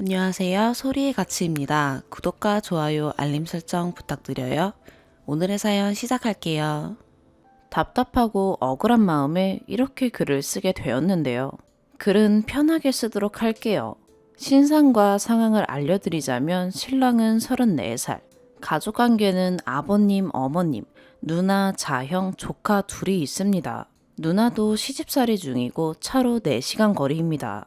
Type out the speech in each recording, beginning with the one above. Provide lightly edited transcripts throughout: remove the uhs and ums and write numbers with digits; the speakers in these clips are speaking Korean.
안녕하세요. 소리의 가치입니다. 구독과 좋아요, 알림 설정 부탁드려요. 오늘의 사연 시작할게요. 답답하고 억울한 마음에 이렇게 글을 쓰게 되었는데요. 글은 편하게 쓰도록 할게요. 신상과 상황을 알려드리자면 신랑은 34살, 가족관계는 아버님, 어머님, 누나, 자형, 조카 둘이 있습니다. 누나도 시집살이 중이고 차로 4시간 거리입니다.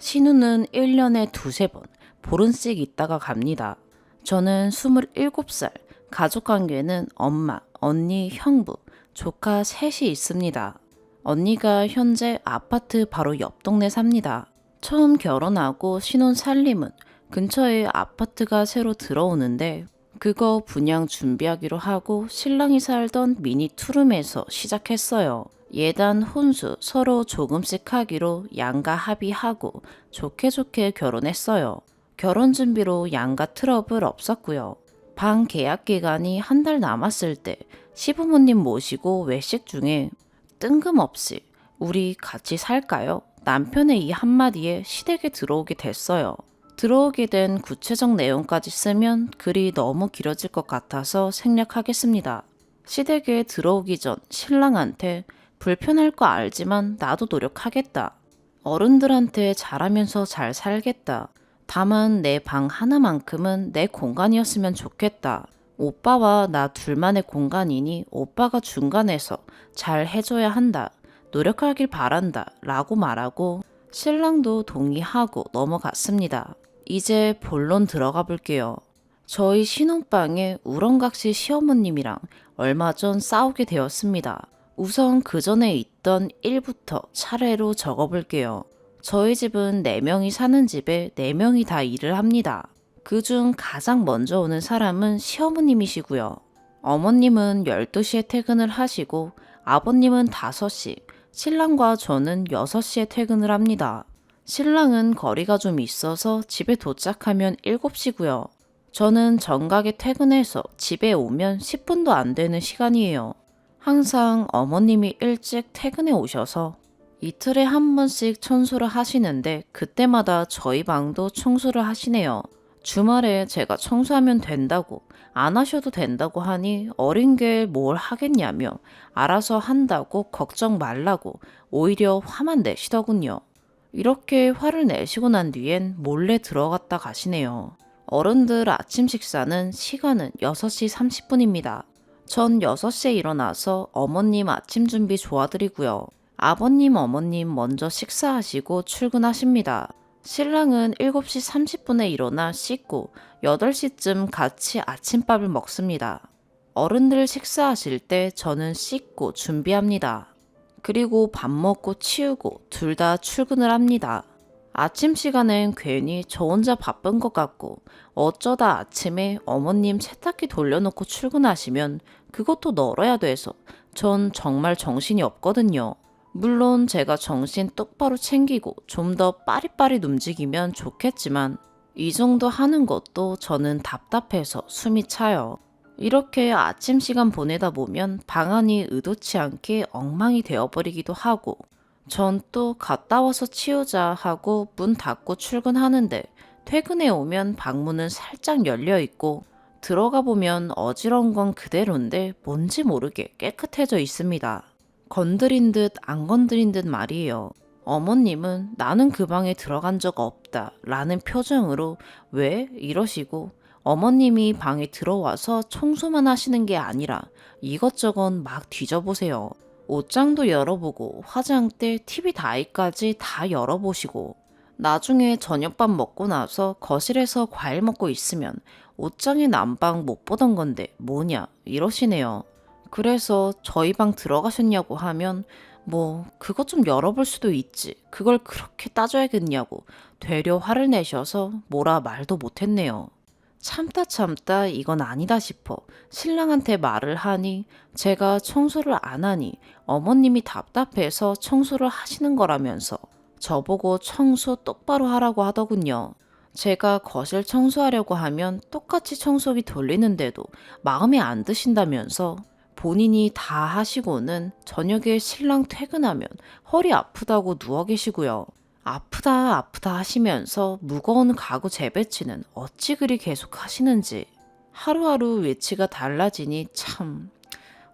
신우는 1년에 두세 번 보름씩 있다가 갑니다. 저는 27살, 가족관계는 엄마, 언니, 형부, 조카 셋이 있습니다. 언니가 현재 아파트 바로 옆 동네 삽니다. 처음 결혼하고 신혼 살림은 근처에 아파트가 새로 들어오는데 그거 분양 준비하기로 하고 신랑이 살던 미니 투룸에서 시작했어요. 예단 혼수 서로 조금씩 하기로 양가 합의하고 좋게 결혼했어요. 결혼 준비로 양가 트러블 없었고요. 방 계약 기간이 한 달 남았을 때 시부모님 모시고 외식 중에 뜬금없이 우리 같이 살까요? 남편의 이 한마디에 시댁에 들어오게 됐어요. 들어오게 된 구체적 내용까지 쓰면 글이 너무 길어질 것 같아서 생략하겠습니다. 시댁에 들어오기 전 신랑한테 불편할 거 알지만 나도 노력하겠다. 어른들한테 잘하면서 잘 살겠다. 다만 내 방 하나만큼은 내 공간이었으면 좋겠다. 오빠와 나 둘만의 공간이니 오빠가 중간에서 잘 해줘야 한다. 노력하길 바란다. 라고 말하고 신랑도 동의하고 넘어갔습니다. 이제 본론 들어가 볼게요. 저희 신혼방에 우렁각시 시어머님이랑 얼마 전 싸우게 되었습니다. 우선 그 전에 있던 1부터 차례로 적어볼게요. 저희 집은 4명이 사는 집에 4명이 다 일을 합니다. 그중 가장 먼저 오는 사람은 시어머님이시고요. 어머님은 12시에 퇴근을 하시고 아버님은 5시, 신랑과 저는 6시에 퇴근을 합니다. 신랑은 거리가 좀 있어서 집에 도착하면 7시고요. 저는 정각에 퇴근해서 집에 오면 10분도 안 되는 시간이에요. 항상 어머님이 일찍 퇴근해 오셔서 이틀에 한 번씩 청소를 하시는데 그때마다 저희 방도 청소를 하시네요. 주말에 제가 청소하면 된다고 안 하셔도 된다고 하니 어린 게 뭘 하겠냐며 알아서 한다고 걱정 말라고 오히려 화만 내시더군요. 이렇게 화를 내시고 난 뒤엔 몰래 들어갔다 가시네요. 어른들 아침 식사는 시간은 6시 30분입니다. 전 6시에 일어나서 어머님 아침 준비 도와드리고요. 아버님, 어머님 먼저 식사하시고 출근하십니다. 신랑은 7시 30분에 일어나 씻고 8시쯤 같이 아침밥을 먹습니다. 어른들 식사하실 때 저는 씻고 준비합니다. 그리고 밥 먹고 치우고 둘 다 출근을 합니다. 아침 시간엔 괜히 저 혼자 바쁜 것 같고 어쩌다 아침에 어머님 세탁기 돌려놓고 출근하시면 그것도 널어야 돼서 전 정말 정신이 없거든요. 물론 제가 정신 똑바로 챙기고 좀 더 빠릿빠릿 움직이면 좋겠지만 이 정도 하는 것도 저는 답답해서 숨이 차요. 이렇게 아침 시간 보내다 보면 방안이 의도치 않게 엉망이 되어버리기도 하고 전 또 갔다 와서 치우자 하고 문 닫고 출근하는데 퇴근해 오면 방문은 살짝 열려 있고 들어가 보면 어지러운 건 그대로인데 뭔지 모르게 깨끗해져 있습니다. 건드린 듯 안 건드린 듯 말이에요. 어머님은 나는 그 방에 들어간 적 없다 라는 표정으로 왜? 이러시고 어머님이 방에 들어와서 청소만 하시는 게 아니라 이것저것 막 뒤져보세요. 옷장도 열어보고 화장대, TV 다이까지 다 열어보시고 나중에 저녁밥 먹고 나서 거실에서 과일 먹고 있으면 옷장에 난방 못 보던 건데 뭐냐 이러시네요. 그래서 저희 방 들어가셨냐고 하면 뭐 그것 좀 열어볼 수도 있지 그걸 그렇게 따져야겠냐고 되려 화를 내셔서 뭐라 말도 못했네요. 참다 이건 아니다 싶어 신랑한테 말을 하니 제가 청소를 안 하니 어머님이 답답해서 청소를 하시는 거라면서 저보고 청소 똑바로 하라고 하더군요. 제가 거실 청소하려고 하면 똑같이 청소기 돌리는데도 마음에 안 드신다면서 본인이 다 하시고는 저녁에 신랑 퇴근하면 허리 아프다고 누워 계시고요. 아프다 아프다 하시면서 무거운 가구 재배치는 어찌 그리 계속 하시는지 하루하루 위치가 달라지니 참.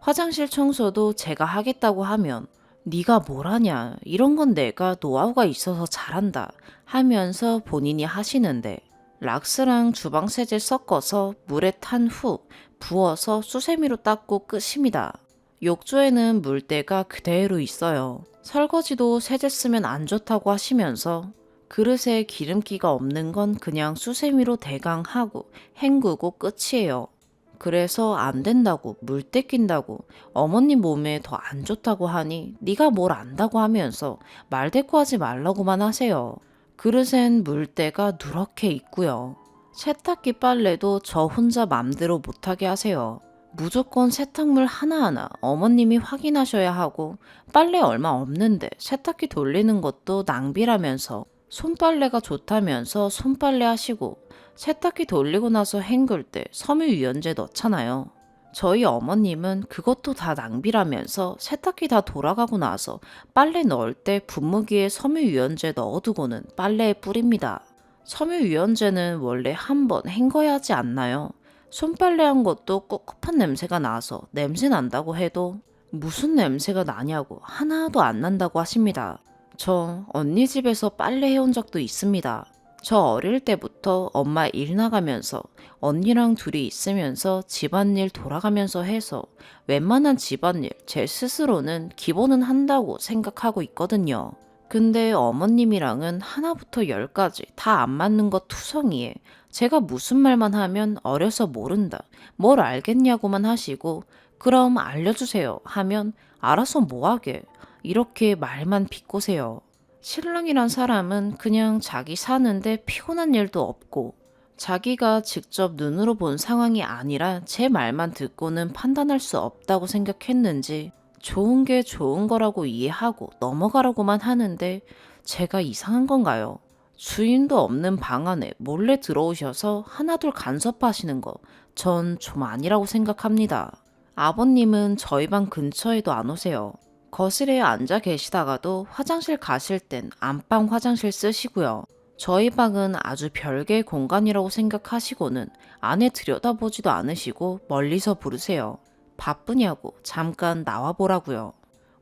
화장실 청소도 제가 하겠다고 하면 네가 뭘 하냐, 이런 건 내가 노하우가 있어서 잘한다 하면서 본인이 하시는데, 락스랑 주방 세제 섞어서 물에 탄 후 부어서 수세미로 닦고 끝입니다. 욕조에는 물때가 그대로 있어요. 설거지도 세제 쓰면 안 좋다고 하시면서 그릇에 기름기가 없는 건 그냥 수세미로 대강 하고 헹구고 끝이에요. 그래서 안 된다고, 물때 낀다고, 어머님 몸에 더 안 좋다고 하니 네가 뭘 안다고 하면서 말대꾸하지 말라고만 하세요. 그릇엔 물때가 누렇게 있고요. 세탁기 빨래도 저 혼자 맘대로 못하게 하세요. 무조건 세탁물 하나하나 어머님이 확인하셔야 하고, 빨래 얼마 없는데 세탁기 돌리는 것도 낭비라면서 손빨래가 좋다면서 손빨래 하시고, 세탁기 돌리고 나서 헹굴 때 섬유유연제 넣잖아요. 저희 어머님은 그것도 다 낭비라면서 세탁기 다 돌아가고 나서 빨래 넣을 때 분무기에 섬유유연제 넣어두고는 빨래에 뿌립니다. 섬유유연제는 원래 한 번 헹궈야 하지 않나요? 손빨래한 것도 꿉꿉한 냄새가 나서 냄새 난다고 해도 무슨 냄새가 나냐고 하나도 안 난다고 하십니다. 저 언니 집에서 빨래 해온 적도 있습니다. 저 어릴 때부터 엄마 일 나가면서 언니랑 둘이 있으면서 집안일 돌아가면서 해서 웬만한 집안일 제 스스로는 기본은 한다고 생각하고 있거든요. 근데 어머님이랑은 하나부터 열까지 다 안 맞는 것 투성이에 제가 무슨 말만 하면 어려서 모른다, 뭘 알겠냐고만 하시고, 그럼 알려주세요 하면 알아서 뭐하게, 이렇게 말만 비꼬세요. 신랑이란 사람은 그냥 자기 사는데 피곤한 일도 없고, 자기가 직접 눈으로 본 상황이 아니라 제 말만 듣고는 판단할 수 없다고 생각했는지 좋은 게 좋은 거라고 이해하고 넘어가라고만 하는데, 제가 이상한 건가요? 주인도 없는 방 안에 몰래 들어오셔서 하나둘 간섭하시는 거 전 좀 아니라고 생각합니다. 아버님은 저희 방 근처에도 안 오세요. 거실에 앉아 계시다가도 화장실 가실 땐 안방 화장실 쓰시고요. 저희 방은 아주 별개의 공간이라고 생각하시고는 안에 들여다보지도 않으시고 멀리서 부르세요. 바쁘냐고 잠깐 나와보라고요.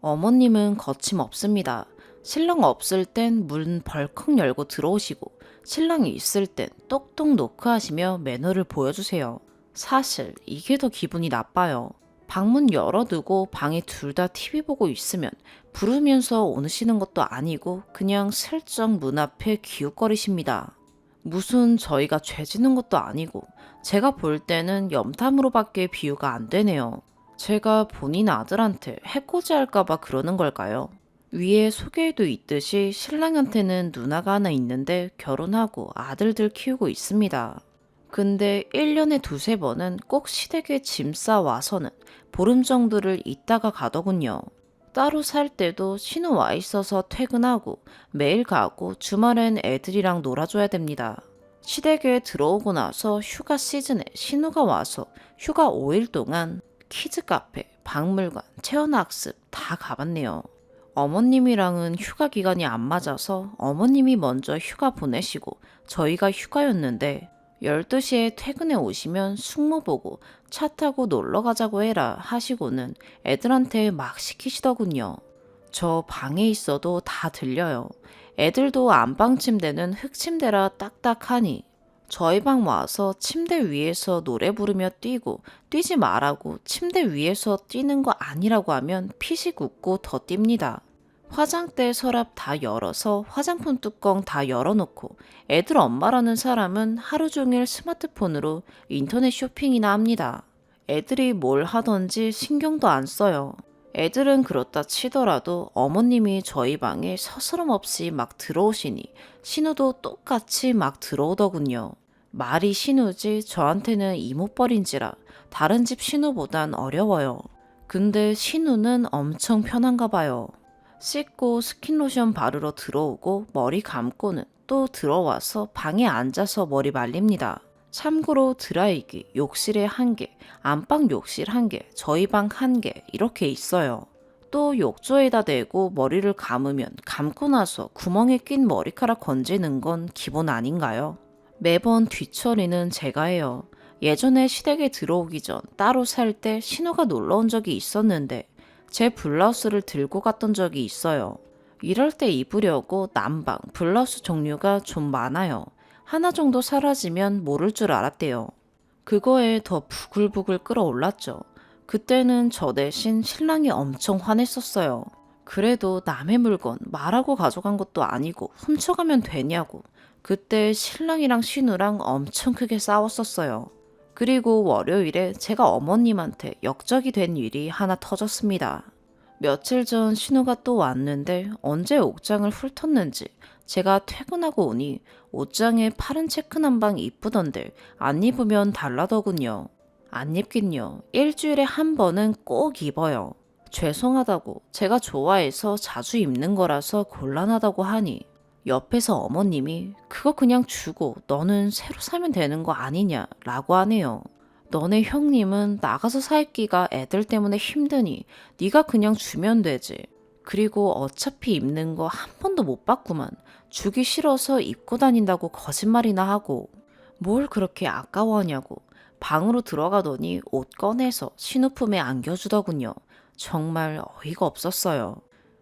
어머님은 거침없습니다. 신랑 없을 땐 문 벌컥 열고 들어오시고, 신랑이 있을 땐 똑똑 노크하시며 매너를 보여주세요. 사실 이게 더 기분이 나빠요. 방문 열어두고 방에 둘 다 TV 보고 있으면 부르면서 오시는 것도 아니고 그냥 슬쩍 문 앞에 기웃거리십니다. 무슨 저희가 죄 지는 것도 아니고 제가 볼 때는 염탐으로밖에 비유가 안 되네요. 제가 본인 아들한테 해코지 할까봐 그러는 걸까요? 위에 소개에도 있듯이 신랑한테는 누나가 하나 있는데 결혼하고 아들들 키우고 있습니다. 근데 1년에 두세 번은 꼭 시댁에 짐 싸와서는 보름 정도를 있다가 가더군요. 따로 살 때도 신우 와 있어서 퇴근하고 매일 가고 주말엔 애들이랑 놀아줘야 됩니다. 시댁에 들어오고 나서 휴가 시즌에 신우가 와서 휴가 5일 동안 키즈 카페, 박물관, 체험학습 다 가봤네요. 어머님이랑은 휴가 기간이 안 맞아서 어머님이 먼저 휴가 보내시고 저희가 휴가였는데, 12시에 퇴근해 오시면 숙모 보고 차 타고 놀러 가자고 해라 하시고는 애들한테 막 시키시더군요. 저 방에 있어도 다 들려요. 애들도 안방 침대는 흙침대라 딱딱하니 저희 방 와서 침대 위에서 노래 부르며 뛰고, 뛰지 말라고 침대 위에서 뛰는 거 아니라고 하면 피식 웃고 더 뜁니다. 화장대 서랍 다 열어서 화장품 뚜껑 다 열어놓고, 애들 엄마라는 사람은 하루 종일 스마트폰으로 인터넷 쇼핑이나 합니다. 애들이 뭘 하던지 신경도 안 써요. 애들은 그렇다 치더라도 어머님이 저희 방에 서스럼 없이 막 들어오시니 신우도 똑같이 막 들어오더군요. 말이 신우지 저한테는 이모뻘인지라 다른 집 신우보단 어려워요. 근데 신우는 엄청 편한가 봐요. 씻고 스킨로션 바르러 들어오고 머리 감고는 또 들어와서 방에 앉아서 머리 말립니다. 참고로 드라이기 욕실에 1개, 안방 욕실 1개, 저희 방 1개 이렇게 있어요. 또 욕조에다 대고 머리를 감으면 감고 나서 구멍에 낀 머리카락 건지는 건 기본 아닌가요? 매번 뒷처리는 제가 해요. 예전에 시댁에 들어오기 전 따로 살 때 신우가 놀러 온 적이 있었는데 제 블라우스를 들고 갔던 적이 있어요. 이럴 때 입으려고 남방 블라우스 종류가 좀 많아요. 하나 정도 사라지면 모를 줄 알았대요. 그거에 더 부글부글 끓어올랐죠. 그때는 저 대신 신랑이 엄청 화냈었어요. 그래도 남의 물건 말하고 가져간 것도 아니고 훔쳐가면 되냐고. 그때 신랑이랑 신우랑 엄청 크게 싸웠었어요. 그리고 월요일에 제가 어머님한테 역적이 된 일이 하나 터졌습니다. 며칠 전 신우가 또 왔는데 언제 옷장을 훑었는지 제가 퇴근하고 오니 옷장에 파란 체크 남방 이쁘던데 안 입으면 달라더군요. 안 입긴요. 일주일에 한 번은 꼭 입어요. 죄송하다고 제가 좋아해서 자주 입는 거라서 곤란하다고 하니 옆에서 어머님이 그거 그냥 주고 너는 새로 사면 되는 거 아니냐 라고 하네요. 너네 형님은 나가서 사 입기가 애들 때문에 힘드니 네가 그냥 주면 되지. 그리고 어차피 입는 거 한 번도 못 봤구만. 주기 싫어서 입고 다닌다고 거짓말이나 하고. 뭘 그렇게 아까워하냐고. 방으로 들어가더니 옷 꺼내서 신우품에 안겨주더군요. 정말 어이가 없었어요.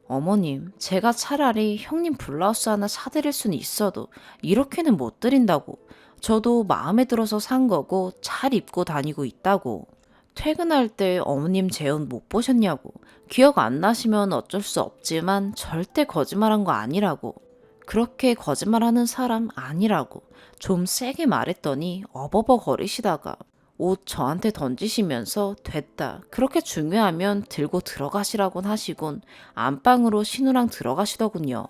어머님, 제가 차라리 형님 블라우스 하나 사드릴 수는 있어도 이렇게는 못 드린다고. 저도 마음에 들어서 산 거고 잘 입고 다니고 있다고. 퇴근할 때 어머님 제 옷 못 보셨냐고. 기억 안 나시면 어쩔 수 없지만 절대 거짓말한 거 아니라고. 그렇게 거짓말하는 사람 아니라고. 좀 세게 말했더니 어버버 거리시다가 옷 저한테 던지시면서 됐다. 그렇게 중요하면 들고 들어가시라곤 하시곤 안방으로 신우랑 들어가시더군요.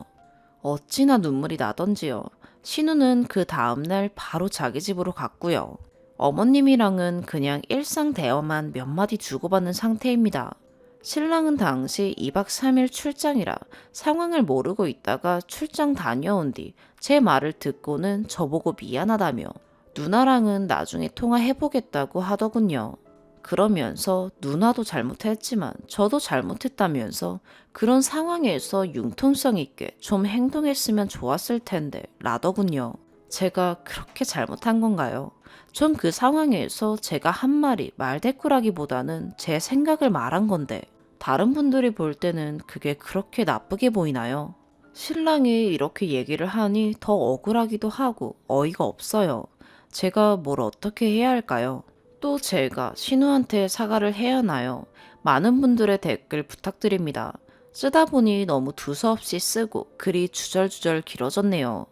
어찌나 눈물이 나던지요. 신우는 그 다음날 바로 자기 집으로 갔고요. 어머님이랑은 그냥 일상 대화만 몇 마디 주고받는 상태입니다. 신랑은 당시 2박 3일 출장이라 상황을 모르고 있다가 출장 다녀온 뒤 제 말을 듣고는 저보고 미안하다며 누나랑은 나중에 통화해보겠다고 하더군요. 그러면서 누나도 잘못했지만 저도 잘못했다면서 그런 상황에서 융통성 있게 좀 행동했으면 좋았을 텐데 라더군요. 제가 그렇게 잘못한 건가요? 전 그 상황에서 제가 한 말이 말대꾸라기보다는 제 생각을 말한 건데 다른 분들이 볼 때는 그게 그렇게 나쁘게 보이나요? 신랑이 이렇게 얘기를 하니 더 억울하기도 하고 어이가 없어요. 제가 뭘 어떻게 해야 할까요? 또 제가 신우한테 사과를 해야 하나요? 많은 분들의 댓글 부탁드립니다. 쓰다 보니 너무 두서없이 쓰고 글이 주절주절 길어졌네요.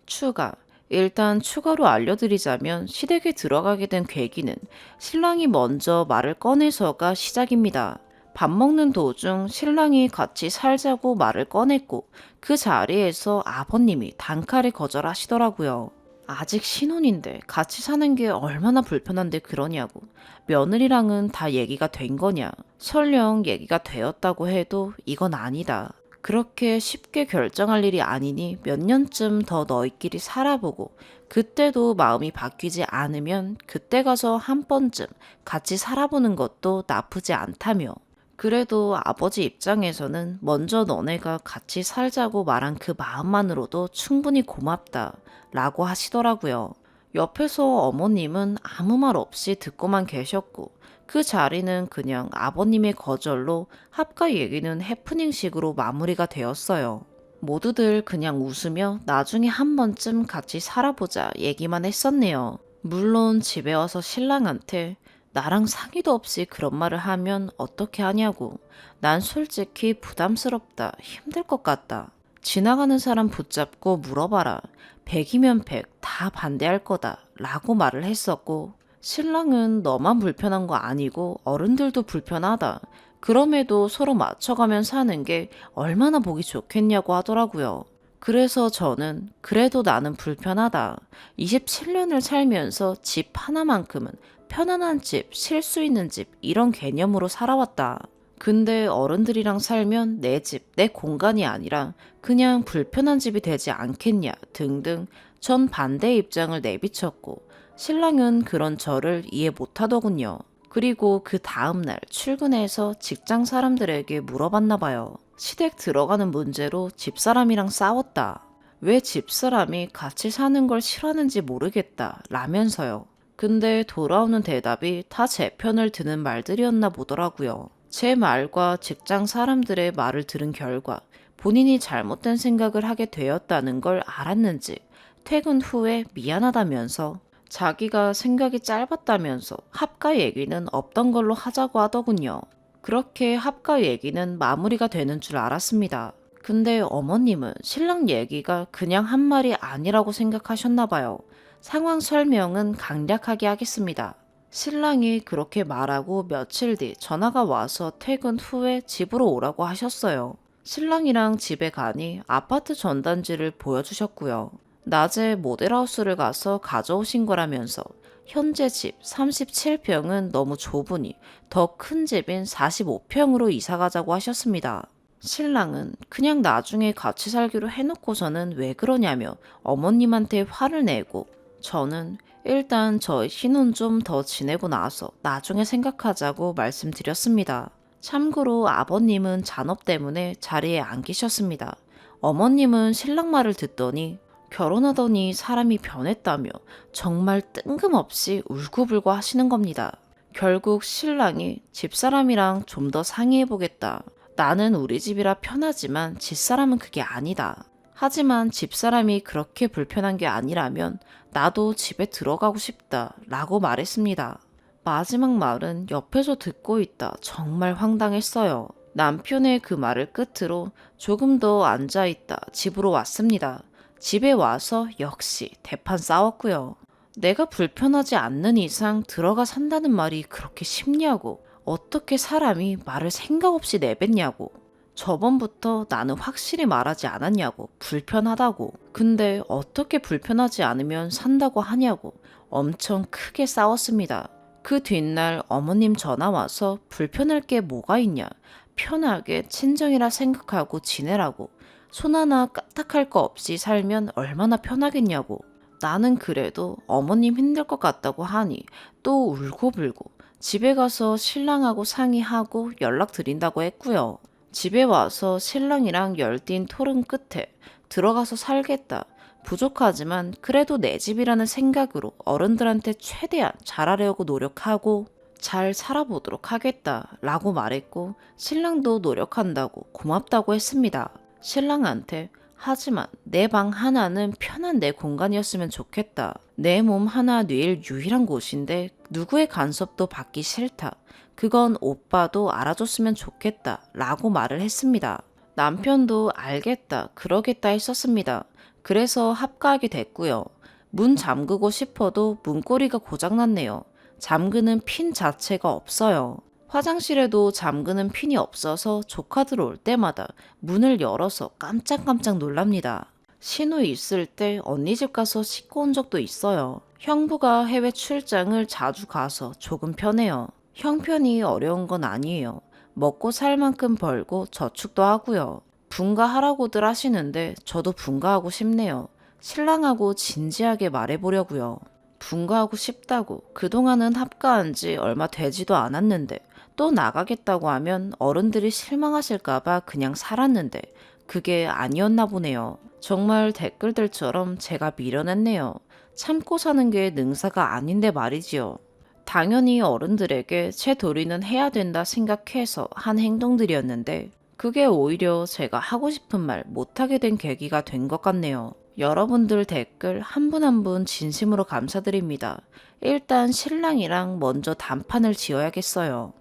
추가. 일단 추가로 알려드리자면 시댁에 들어가게 된 계기는 신랑이 먼저 말을 꺼내서가 시작입니다. 밥 먹는 도중 신랑이 같이 살자고 말을 꺼냈고 그 자리에서 아버님이 단칼에 거절하시더라고요. 아직 신혼인데 같이 사는 게 얼마나 불편한데 그러냐고. 며느리랑은 다 얘기가 된 거냐. 설령 얘기가 되었다고 해도 이건 아니다. 그렇게 쉽게 결정할 일이 아니니 몇 년쯤 더 너희끼리 살아보고 그때도 마음이 바뀌지 않으면 그때 가서 한 번쯤 같이 살아보는 것도 나쁘지 않다며. 그래도 아버지 입장에서는 먼저 너네가 같이 살자고 말한 그 마음만으로도 충분히 고맙다 라고 하시더라고요. 옆에서 어머님은 아무 말 없이 듣고만 계셨고 그 자리는 그냥 아버님의 거절로 합가 얘기는 해프닝식으로 마무리가 되었어요. 모두들 그냥 웃으며 나중에 한 번쯤 같이 살아보자 얘기만 했었네요. 물론 집에 와서 신랑한테 나랑 상의도 없이 그런 말을 하면 어떻게 하냐고. 난 솔직히 부담스럽다. 힘들 것 같다. 지나가는 사람 붙잡고 물어봐라. 100이면 100 다 반대할 거다. 라고 말을 했었고 신랑은 너만 불편한 거 아니고 어른들도 불편하다. 그럼에도 서로 맞춰가면 사는 게 얼마나 보기 좋겠냐고 하더라고요. 그래서 저는 그래도 나는 불편하다. 27년을 살면서 집 하나만큼은 편안한 집, 쉴 수 있는 집 이런 개념으로 살아왔다. 근데 어른들이랑 살면 내 집, 내 공간이 아니라 그냥 불편한 집이 되지 않겠냐 등등 전 반대의 입장을 내비쳤고 신랑은 그런 저를 이해 못하더군요. 그리고 그 다음날 출근해서 직장 사람들에게 물어봤나 봐요. 시댁 들어가는 문제로 집사람이랑 싸웠다. 왜 집사람이 같이 사는 걸 싫어하는지 모르겠다 라면서요. 근데 돌아오는 대답이 다 제 편을 드는 말들이었나 보더라고요. 제 말과 직장 사람들의 말을 들은 결과 본인이 잘못된 생각을 하게 되었다는 걸 알았는지 퇴근 후에 미안하다면서 자기가 생각이 짧았다면서 합가 얘기는 없던 걸로 하자고 하더군요. 그렇게 합가 얘기는 마무리가 되는 줄 알았습니다. 근데 어머님은 신랑 얘기가 그냥 한 말이 아니라고 생각하셨나 봐요. 상황 설명은 간략하게 하겠습니다. 신랑이 그렇게 말하고 며칠 뒤 전화가 와서 퇴근 후에 집으로 오라고 하셨어요. 신랑이랑 집에 가니 아파트 전단지를 보여주셨고요. 낮에 모델하우스를 가서 가져오신 거라면서 현재 집 37평은 너무 좁으니 더 큰 집인 45평으로 이사 가자고 하셨습니다. 신랑은 그냥 나중에 같이 살기로 해놓고서는 왜 그러냐며 어머님한테 화를 내고 저는 일단 저희 신혼 좀 더 지내고 나서 나중에 생각하자고 말씀드렸습니다. 참고로 아버님은 잔업 때문에 자리에 안 계셨습니다. 어머님은 신랑 말을 듣더니 결혼하더니 사람이 변했다며 정말 뜬금없이 울고불고 하시는 겁니다. 결국 신랑이 집사람이랑 좀 더 상의해보겠다. 나는 우리 집이라 편하지만 집사람은 그게 아니다. 하지만 집사람이 그렇게 불편한 게 아니라면 나도 집에 들어가고 싶다 라고 말했습니다. 마지막 말은 옆에서 듣고 있다 정말 황당했어요. 남편의 그 말을 끝으로 조금 더 앉아있다 집으로 왔습니다. 집에 와서 역시 대판 싸웠고요. 내가 불편하지 않는 이상 들어가 산다는 말이 그렇게 쉽냐고. 어떻게 사람이 말을 생각 없이 내뱉냐고. 저번부터 나는 확실히 말하지 않았냐고. 불편하다고. 근데 어떻게 불편하지 않으면 산다고 하냐고. 엄청 크게 싸웠습니다. 그 뒷날 어머님 전화 와서 불편할 게 뭐가 있냐. 편하게 친정이라 생각하고 지내라고. 손 하나 까딱할 거 없이 살면 얼마나 편하겠냐고. 나는 그래도 어머님 힘들 것 같다고 하니 또 울고불고 집에 가서 신랑하고 상의하고 연락드린다고 했고요. 집에 와서 신랑이랑 열띤 토론 끝에 들어가서 살겠다. 부족하지만 그래도 내 집이라는 생각으로 어른들한테 최대한 잘하려고 노력하고 잘 살아보도록 하겠다 라고 말했고 신랑도 노력한다고 고맙다고 했습니다. 신랑한테 하지만 내 방 하나는 편한 내 공간이었으면 좋겠다. 내 몸 하나 뇌일 유일한 곳인데 누구의 간섭도 받기 싫다. 그건 오빠도 알아줬으면 좋겠다 라고 말을 했습니다. 남편도 알겠다 그러겠다 했었습니다. 그래서 합가하게 됐고요. 문 잠그고 싶어도 문고리가 고장났네요. 잠그는 핀 자체가 없어요. 화장실에도 잠그는 핀이 없어서 조카들 올 때마다 문을 열어서 깜짝깜짝 놀랍니다. 신우 있을 때 언니 집 가서 씻고 온 적도 있어요. 형부가 해외 출장을 자주 가서 조금 편해요. 형편이 어려운 건 아니에요. 먹고 살 만큼 벌고 저축도 하고요. 분가하라고들 하시는데 저도 분가하고 싶네요. 신랑하고 진지하게 말해보려고요. 분가하고 싶다고 그동안은 합가한 지 얼마 되지도 않았는데 또 나가겠다고 하면 어른들이 실망하실까봐 그냥 살았는데 그게 아니었나 보네요. 정말 댓글들처럼 제가 미련했네요. 참고 사는 게 능사가 아닌데 말이지요. 당연히 어른들에게 제 도리는 해야 된다 생각해서 한 행동들이었는데 그게 오히려 제가 하고 싶은 말 못하게 된 계기가 된 것 같네요. 여러분들 댓글 한 분 한 분 진심으로 감사드립니다. 일단 신랑이랑 먼저 단판을 지어야겠어요.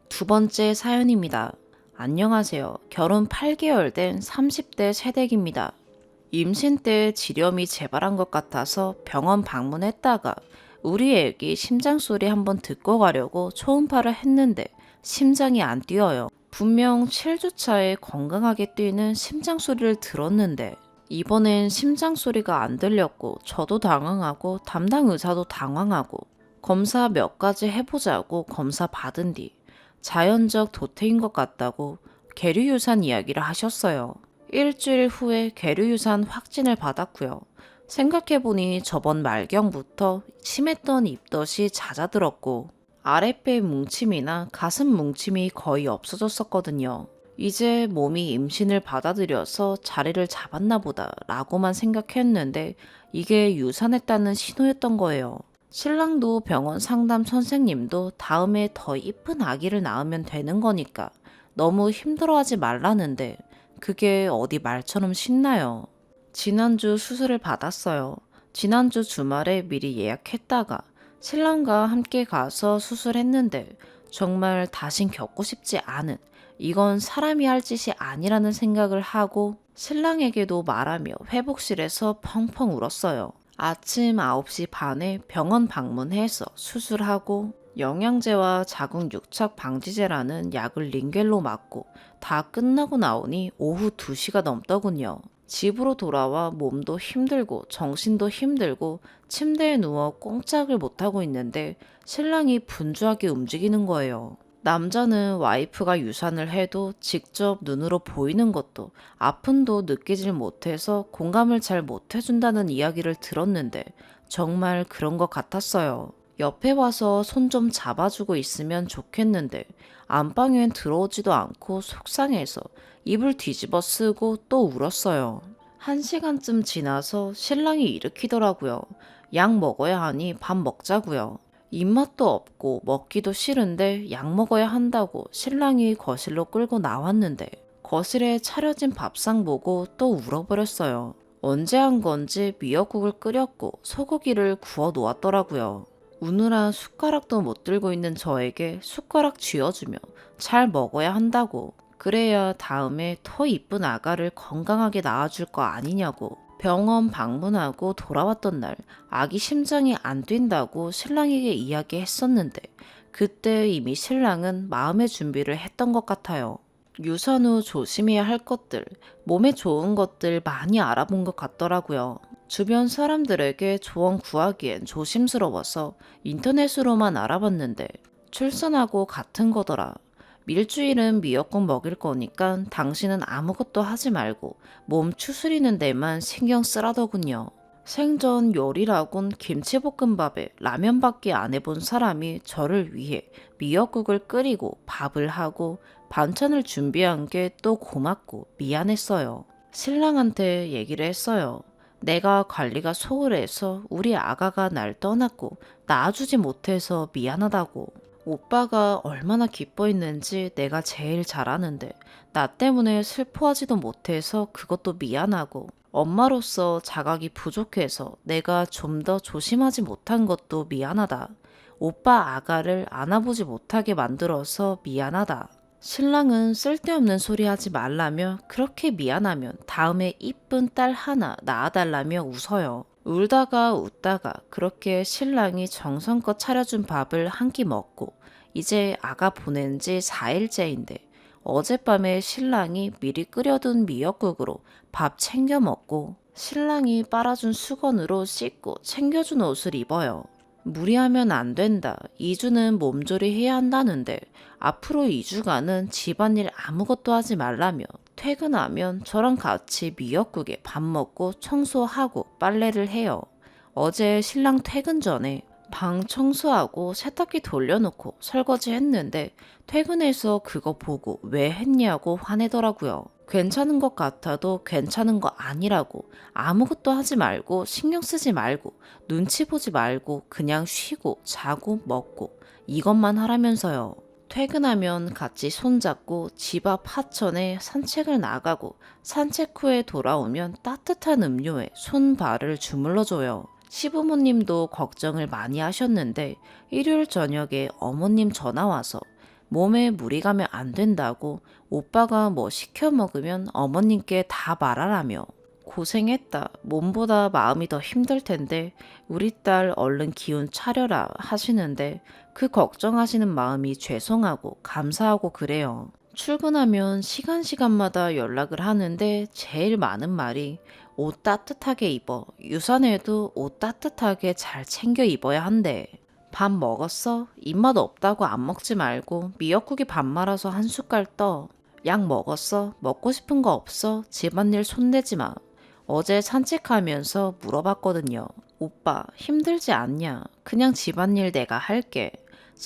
두 번째 사연입니다. 안녕하세요. 결혼 8개월 된 30대 새댁입니다. 임신 때 지렴이 재발한 것 같아서 병원 방문했다가 우리 애기 심장 소리 한번 듣고 가려고 초음파를 했는데 심장이 안 뛰어요. 분명 7주 차에 건강하게 뛰는 심장 소리를 들었는데 이번엔 심장 소리가 안 들렸고 저도 당황하고 담당 의사도 당황하고 검사 몇 가지 해보자고 검사 받은 뒤 자연적 도태인 것 같다고 계류유산 이야기를 하셨어요. 일주일 후에 계류유산 확진을 받았고요. 생각해보니 저번 말경부터 심했던 입덧이 잦아들었고 아랫배 뭉침이나 가슴 뭉침이 거의 없어졌었거든요. 이제 몸이 임신을 받아들여서 자리를 잡았나 보다 라고만 생각했는데 이게 유산했다는 신호였던 거예요. 신랑도 병원 상담 선생님도 다음에 더 이쁜 아기를 낳으면 되는 거니까 너무 힘들어하지 말라는데 그게 어디 말처럼 쉽나요? 지난주 수술을 받았어요. 지난주 주말에 미리 예약했다가 신랑과 함께 가서 수술했는데 정말 다신 겪고 싶지 않은, 이건 사람이 할 짓이 아니라는 생각을 하고 신랑에게도 말하며 회복실에서 펑펑 울었어요. 아침 9시 반에 병원 방문해서 수술하고 영양제와 자궁 유착 방지제라는 약을 링겔로 맞고 다 끝나고 나오니 오후 2시가 넘더군요. 집으로 돌아와 몸도 힘들고 정신도 힘들고 침대에 누워 꼼짝을 못하고 있는데 신랑이 분주하게 움직이는 거예요. 남자는 와이프가 유산을 해도 직접 눈으로 보이는 것도 아픔도 느끼질 못해서 공감을 잘 못해준다는 이야기를 들었는데 정말 그런 것 같았어요. 옆에 와서 손 좀 잡아주고 있으면 좋겠는데 안방엔 들어오지도 않고 속상해서 입을 뒤집어 쓰고 또 울었어요. 1시간쯤 지나서 신랑이 일으키더라고요. 약 먹어야 하니 밥 먹자고요. 입맛도 없고 먹기도 싫은데 약 먹어야 한다고 신랑이 거실로 끌고 나왔는데 거실에 차려진 밥상 보고 또 울어버렸어요. 언제 한 건지 미역국을 끓였고 소고기를 구워 놓았더라고요. 우느라 숟가락도 못 들고 있는 저에게 숟가락 쥐어주며 잘 먹어야 한다고, 그래야 다음에 더 이쁜 아가를 건강하게 낳아줄 거 아니냐고. 병원 방문하고 돌아왔던 날 아기 심장이 안 뛴다고 신랑에게 이야기했었는데 그때 이미 신랑은 마음의 준비를 했던 것 같아요. 유산 후 조심해야 할 것들, 몸에 좋은 것들 많이 알아본 것 같더라고요. 주변 사람들에게 조언 구하기엔 조심스러워서 인터넷으로만 알아봤는데 출산하고 같은 거더라. 일주일은 미역국 먹일 거니까 당신은 아무것도 하지 말고 몸 추스리는 데만 신경 쓰라더군요. 생전 요리라곤 김치볶음밥에 라면밖에 안 해본 사람이 저를 위해 미역국을 끓이고 밥을 하고 반찬을 준비한 게 또 고맙고 미안했어요. 신랑한테 얘기를 했어요. 내가 관리가 소홀해서 우리 아가가 날 떠났고 낳아주지 못해서 미안하다고. 오빠가 얼마나 기뻐했는지 내가 제일 잘 아는데 나 때문에 슬퍼하지도 못해서 그것도 미안하고, 엄마로서 자각이 부족해서 내가 좀 더 조심하지 못한 것도 미안하다. 오빠 아가를 안아보지 못하게 만들어서 미안하다. 신랑은 쓸데없는 소리 하지 말라며 그렇게 미안하면 다음에 이쁜 딸 하나 낳아달라며 웃어요. 울다가 웃다가 그렇게 신랑이 정성껏 차려준 밥을 한 끼 먹고 이제 아가 보낸 지 4일째인데 어젯밤에 신랑이 미리 끓여둔 미역국으로 밥 챙겨 먹고 신랑이 빨아준 수건으로 씻고 챙겨준 옷을 입어요. 무리하면 안 된다. 2주는 몸조리 해야 한다는데 앞으로 2주간은 집안일 아무것도 하지 말라며 퇴근하면 저랑 같이 미역국에 밥 먹고 청소하고 빨래를 해요. 어제 신랑 퇴근 전에 방 청소하고 세탁기 돌려놓고 설거지 했는데 퇴근해서 그거 보고 왜 했냐고 화내더라고요. 괜찮은 것 같아도 괜찮은 거 아니라고, 아무것도 하지 말고 신경 쓰지 말고 눈치 보지 말고 그냥 쉬고 자고 먹고 이것만 하라면서요. 퇴근하면 같이 손잡고 집 앞 하천에 산책을 나가고 산책 후에 돌아오면 따뜻한 음료에 손발을 주물러줘요. 시부모님도 걱정을 많이 하셨는데 일요일 저녁에 어머님 전화 와서 몸에 무리 가면 안 된다고 오빠가 뭐 시켜 먹으면 어머님께 다 말하라며. 고생했다. 몸보다 마음이 더 힘들 텐데 우리 딸 얼른 기운 차려라 하시는데 그 걱정하시는 마음이 죄송하고 감사하고 그래요. 출근하면 시간마다 연락을 하는데 제일 많은 말이 옷 따뜻하게 입어. 유산해도 옷 따뜻하게 잘 챙겨 입어야 한대. 밥 먹었어? 입맛 없다고 안 먹지 말고 미역국에 밥 말아서 한 숟갈 떠. 약 먹었어? 먹고 싶은 거 없어? 집안일 손대지 마. 어제 산책하면서 물어봤거든요. 오빠 힘들지 않냐? 그냥 집안일 내가 할게.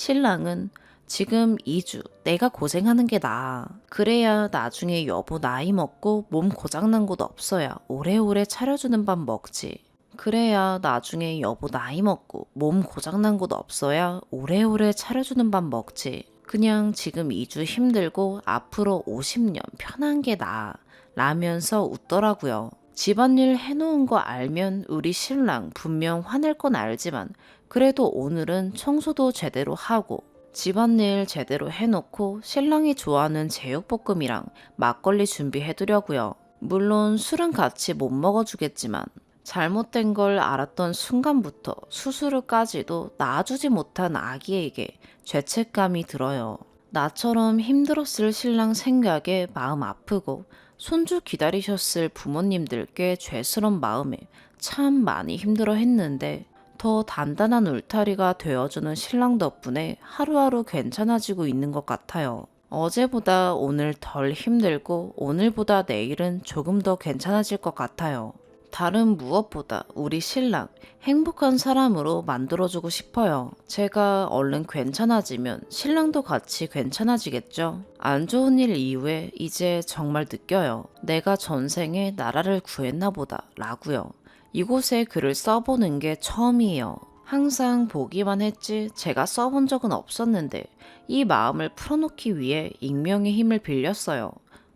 신랑은 지금 2주 내가 고생하는 게 나아. 그래야 나중에 여보 나이 먹고 몸 고장난 곳 없어야 오래오래 차려주는 밥 먹지. 그래야 나중에 여보 나이 먹고 몸 고장난 곳 없어야 오래오래 차려주는 밥 먹지. 그냥 지금 2주 힘들고 앞으로 50년 편한 게 나아. 라면서 웃더라고요. 집안일 해놓은 거 알면 우리 신랑 분명 화낼 건 알지만 그래도 오늘은 청소도 제대로 하고 집안일 제대로 해놓고 신랑이 좋아하는 제육볶음이랑 막걸리 준비해두려고요. 물론 술은 같이 못 먹어주겠지만 잘못된 걸 알았던 순간부터 수술을까지도 낳아주지 못한 아기에게 죄책감이 들어요. 나처럼 힘들었을 신랑 생각에 마음 아프고 손주 기다리셨을 부모님들께 죄스런 마음에 참 많이 힘들어 했는데 더 단단한 울타리가 되어주는 신랑 덕분에 하루하루 괜찮아지고 있는 것 같아요. 어제보다 오늘 덜 힘들고 오늘보다 내일은 조금 더 괜찮아질 것 같아요. 다른 무엇보다 우리 신랑 행복한 사람으로 만들어주고 싶어요. 제가 얼른 괜찮아지면 신랑도 같이 괜찮아지겠죠? 안 좋은 일 이후에 이제 정말 느껴요. 내가 전생에 나라를 구했나 보다 라고요. 이곳에 글을 써보는 게 처음이에요. 항상 보기만 했지 제가 써본 적은 없었는데 이 마음을 풀어놓기 위해 익명의 힘을 빌렸어요.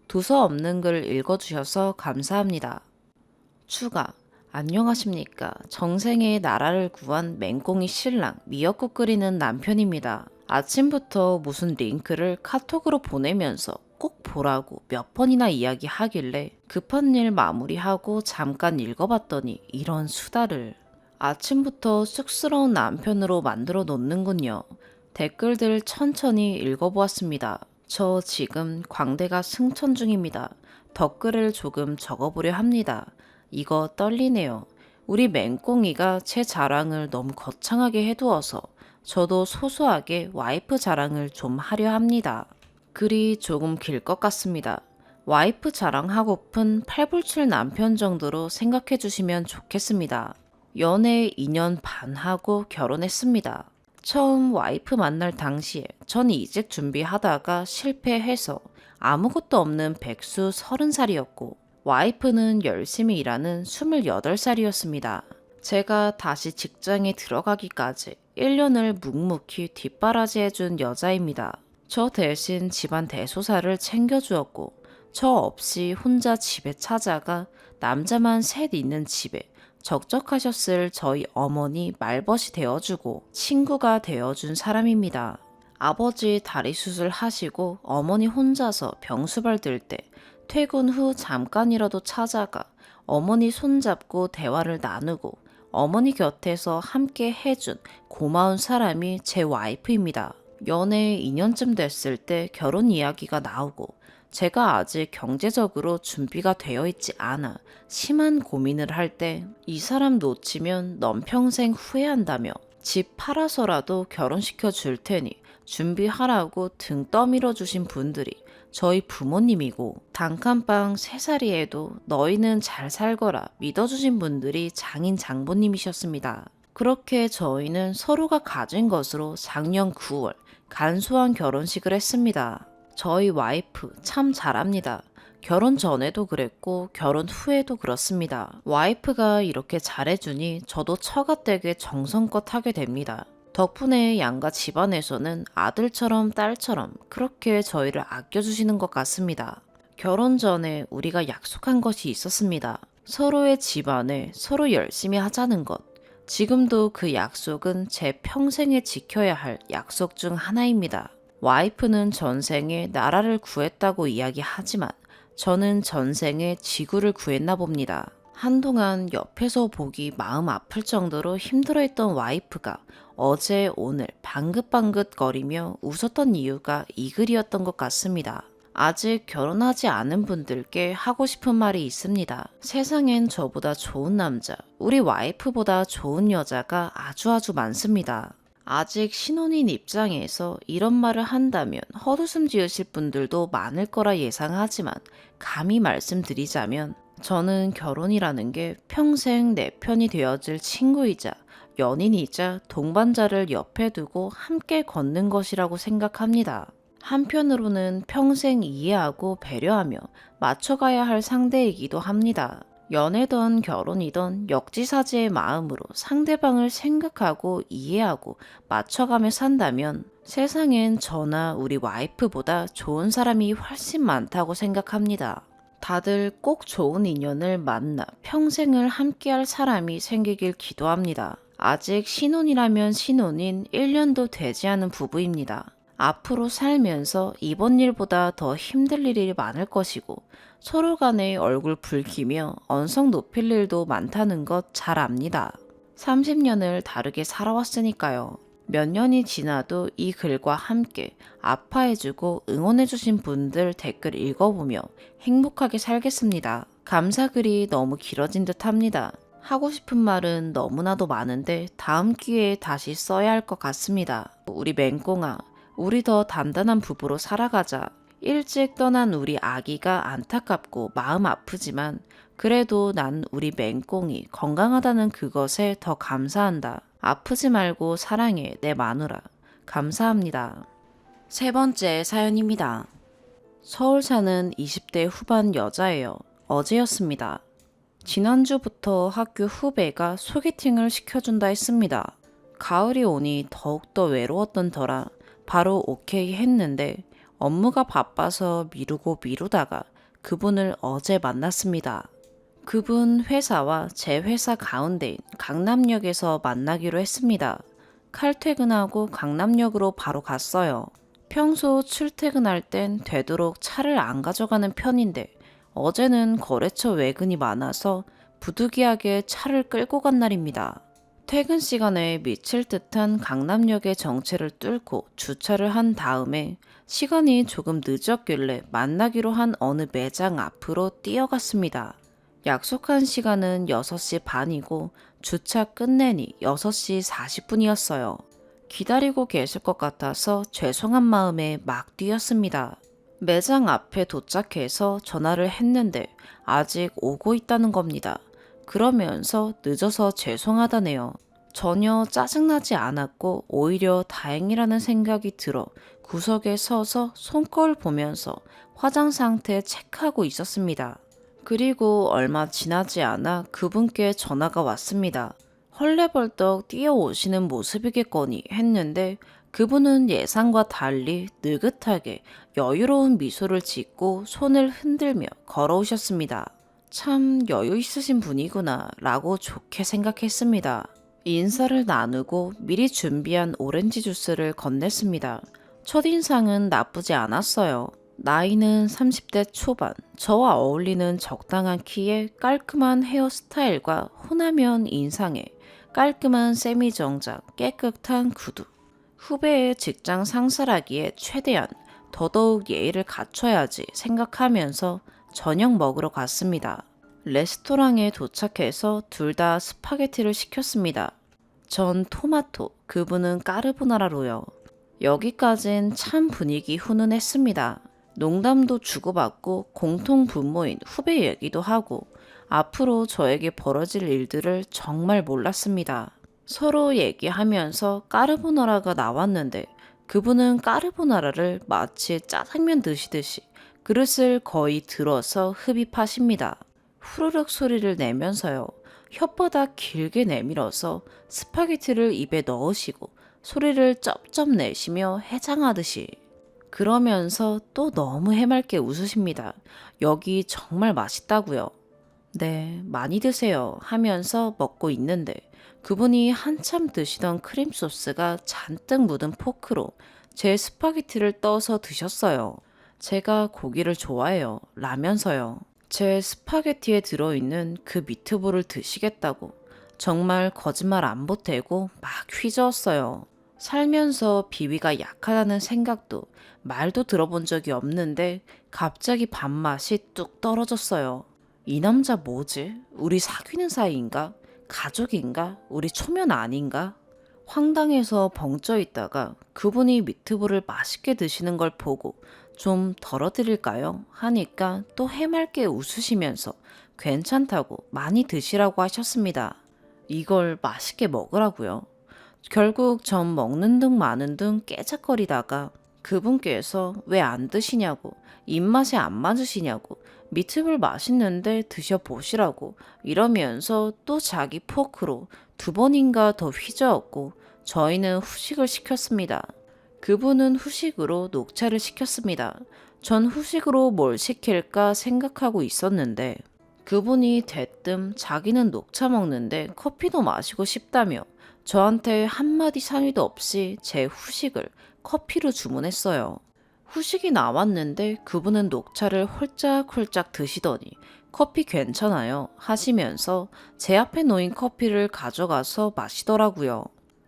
두서 없는 글 읽어주셔서 감사합니다. 추가. 안녕하십니까. 정생에 나라를 구한 맹꽁이 신랑 미역국 끓이는 남편입니다. 아침부터 무슨 링크를 카톡으로 보내면서 꼭 보라고 몇 번이나 이야기하길래 급한 일 마무리하고 잠깐 읽어봤더니 이런 수다를. 아침부터 쑥스러운 남편으로 만들어 놓는군요. 댓글들 천천히 읽어보았습니다. 저 지금 광대가 승천 중입니다. 댓글을 조금 적어보려 합니다. 이거 떨리네요. 우리 맹꽁이가 제 자랑을 너무 거창하게 해두어서 저도 소소하게 와이프 자랑을 좀 하려 합니다. 글이 조금 길 것 같습니다. 와이프 자랑하고픈 팔불출 남편 정도로 생각해 주시면 좋겠습니다. 연애 2년 반 하고 결혼했습니다. 처음 와이프 만날 당시에 전 이직 준비하다가 실패해서 아무것도 없는 백수 30살이었고 와이프는 열심히 일하는 28살이었습니다. 제가 다시 직장에 들어가기까지 1년을 묵묵히 뒷바라지 해준 여자입니다. 저 대신 집안 대소사를 챙겨주었고 저 없이 혼자 집에 찾아가 남자만 셋 있는 집에 적적하셨을 저희 어머니 말벗이 되어주고 친구가 되어준 사람입니다. 아버지 다리 수술하시고 어머니 혼자서 병수발 들 때 퇴근 후 잠깐이라도 찾아가 어머니 손잡고 대화를 나누고 어머니 곁에서 함께 해준 고마운 사람이 제 와이프입니다. 연애 2년쯤 됐을 때 결혼 이야기가 나오고 제가 아직 경제적으로 준비가 되어 있지 않아 심한 고민을 할 때 이 사람 놓치면 넌 평생 후회한다며 집 팔아서라도 결혼시켜 줄 테니 준비하라고 등 떠밀어 주신 분들이 저희 부모님이고 단칸방 3살이에도 너희는 잘 살거라 믿어주신 분들이 장인 장모님이셨습니다. 그렇게 저희는 서로가 가진 것으로 작년 9월 간소한 결혼식을 했습니다. 저희 와이프 참 잘합니다. 결혼 전에도 그랬고 결혼 후에도 그렇습니다. 와이프가 이렇게 잘해주니 저도 처가댁에 정성껏 하게 됩니다. 덕분에 양가 집안에서는 아들처럼 딸처럼 그렇게 저희를 아껴주시는 것 같습니다. 결혼 전에 우리가 약속한 것이 있었습니다. 서로의 집안을 서로 열심히 하자는 것. 지금도 그 약속은 제 평생에 지켜야 할 약속 중 하나입니다. 와이프는 전생에 나라를 구했다고 이야기하지만 저는 전생에 지구를 구했나 봅니다. 한동안 옆에서 보기 마음 아플 정도로 힘들어했던 와이프가 어제 오늘 방긋방긋거리며 웃었던 이유가 이 글이었던 것 같습니다. 아직 결혼하지 않은 분들께 하고 싶은 말이 있습니다. 세상엔 저보다 좋은 남자, 우리 와이프보다 좋은 여자가 아주 많습니다. 아직 신혼인 입장에서 이런 말을 한다면 헛웃음 지으실 분들도 많을 거라 예상하지만 감히 말씀드리자면 저는 결혼이라는 게 평생 내 편이 되어줄 친구이자 연인이자 동반자를 옆에 두고 함께 걷는 것이라고 생각합니다. 한편으로는 평생 이해하고 배려하며 맞춰가야 할 상대이기도 합니다. 연애든 결혼이든 역지사지의 마음으로 상대방을 생각하고 이해하고 맞춰가며 산다면 세상엔 저나 우리 와이프보다 좋은 사람이 훨씬 많다고 생각합니다. 다들 꼭 좋은 인연을 만나 평생을 함께할 사람이 생기길 기도합니다. 아직 신혼이라면 신혼인 1년도 되지 않은 부부입니다. 앞으로 살면서 이번 일보다 더 힘들 일이 많을 것이고 서로 간에 얼굴 붉히며 언성 높일 일도 많다는 것 잘 압니다. 30년을 다르게 살아왔으니까요. 몇 년이 지나도 이 글과 함께 아파해주고 응원해주신 분들 댓글 읽어보며 행복하게 살겠습니다. 감사글이 너무 길어진 듯 합니다. 하고 싶은 말은 너무나도 많은데 다음 기회에 다시 써야 할 것 같습니다. 우리 맹꽁아, 우리 더 단단한 부부로 살아가자. 일찍 떠난 우리 아기가 안타깝고 마음 아프지만 그래도 난 우리 맹꽁이 건강하다는 그것에 더 감사한다. 아프지 말고 사랑해, 내 마누라. 감사합니다. 세 번째 사연입니다. 서울 사는 20대 후반 여자예요. 어제였습니다. 지난주부터 학교 후배가 소개팅을 시켜준다 했습니다. 가을이 오니 더욱더 외로웠던 터라 바로 오케이 했는데 업무가 바빠서 미루다가 그분을 어제 만났습니다. 그분 회사와 제 회사 가운데인 강남역에서 만나기로 했습니다. 칼퇴근하고 강남역으로 바로 갔어요. 평소 출퇴근할 땐 되도록 차를 안 가져가는 편인데 어제는 거래처 외근이 많아서 부득이하게 차를 끌고 간 날입니다. 퇴근 시간에 미칠 듯한 강남역의 정체를 뚫고 주차를 한 다음에 시간이 조금 늦었길래 만나기로 한 어느 매장 앞으로 뛰어갔습니다. 약속한 시간은 6시 반이고 주차 끝내니 6시 40분이었어요. 기다리고 계실 것 같아서 죄송한 마음에 막 뛰었습니다. 매장 앞에 도착해서 전화를 했는데 아직 오고 있다는 겁니다. 그러면서 늦어서 죄송하다네요. 전혀 짜증나지 않았고 오히려 다행이라는 생각이 들어 구석에 서서 손거울 보면서 화장 상태 체크하고 있었습니다. 그리고 얼마 지나지 않아 그분께 전화가 왔습니다. 헐레벌떡 뛰어오시는 모습이겠거니 했는데 그분은 예상과 달리 느긋하게 여유로운 미소를 짓고 손을 흔들며 걸어오셨습니다. 참 여유 있으신 분이구나 라고 좋게 생각했습니다. 인사를 나누고 미리 준비한 오렌지 주스를 건넸습니다. 첫인상은 나쁘지 않았어요. 나이는 30대 초반, 저와 어울리는 적당한 키에 깔끔한 헤어스타일과 호남형 인상에 깔끔한 세미 정장, 깨끗한 구두. 후배의 직장 상사라기에 최대한 더더욱 예의를 갖춰야지 생각하면서 저녁 먹으러 갔습니다. 레스토랑에 도착해서 둘 다 스파게티를 시켰습니다. 전 토마토, 그분은 까르보나라로요. 여기까진 참 분위기 훈훈했습니다. 농담도 주고받고 공통 분모인 후배 얘기도 하고 앞으로 저에게 벌어질 일들을 정말 몰랐습니다. 서로 얘기하면서 까르보나라가 나왔는데 그분은 까르보나라를 마치 짜장면 드시듯이 그릇을 거의 들어서 흡입하십니다. 후루룩 소리를 내면서요. 혓바닥 길게 내밀어서 스파게티를 입에 넣으시고 소리를 쩝쩝 내시며 해장하듯이. 그러면서 또 너무 해맑게 웃으십니다. 여기 정말 맛있다고요. 네, 많이 드세요 하면서 먹고 있는데 그분이 한참 드시던 크림 소스가 잔뜩 묻은 포크로 제 스파게티를 떠서 드셨어요. 제가 고기를 좋아해요. 라면서요. 제 스파게티에 들어있는 그 미트볼을 드시겠다고 정말 거짓말 안 보태고 막 휘저었어요. 살면서 비위가 약하다는 생각도 말도 들어본 적이 없는데 갑자기 밥맛이 뚝 떨어졌어요. 이 남자 뭐지? 우리 사귀는 사이인가? 가족인가? 우리 초면 아닌가? 황당해서 벙쪄 있다가 그분이 미트볼을 맛있게 드시는 걸 보고 좀 덜어드릴까요? 하니까 또 해맑게 웃으시면서 괜찮다고 많이 드시라고 하셨습니다. 이걸 맛있게 먹으라고요. 결국 전 먹는 둥 마는 둥 깨작거리다가 그분께서 왜 안 드시냐고, 입맛에 안 맞으시냐고, 미트볼 맛있는데 드셔보시라고 이러면서 또 자기 포크로 두 번인가 더 휘저었고 저희는 후식을 시켰습니다. 그분은 후식으로 녹차를 시켰습니다. 전 후식으로 뭘 시킬까 생각하고 있었는데 그분이 대뜸 자기는 녹차 먹는데 커피도 마시고 싶다며 저한테 한마디 상의도 없이 제 후식을 커피로 주문했어요. 후식이 나왔는데 그분은 녹차를 홀짝홀짝 드시더니 커피 괜찮아요 하시면서 제 앞에 놓인 커피를 가져가서 마시더라고요.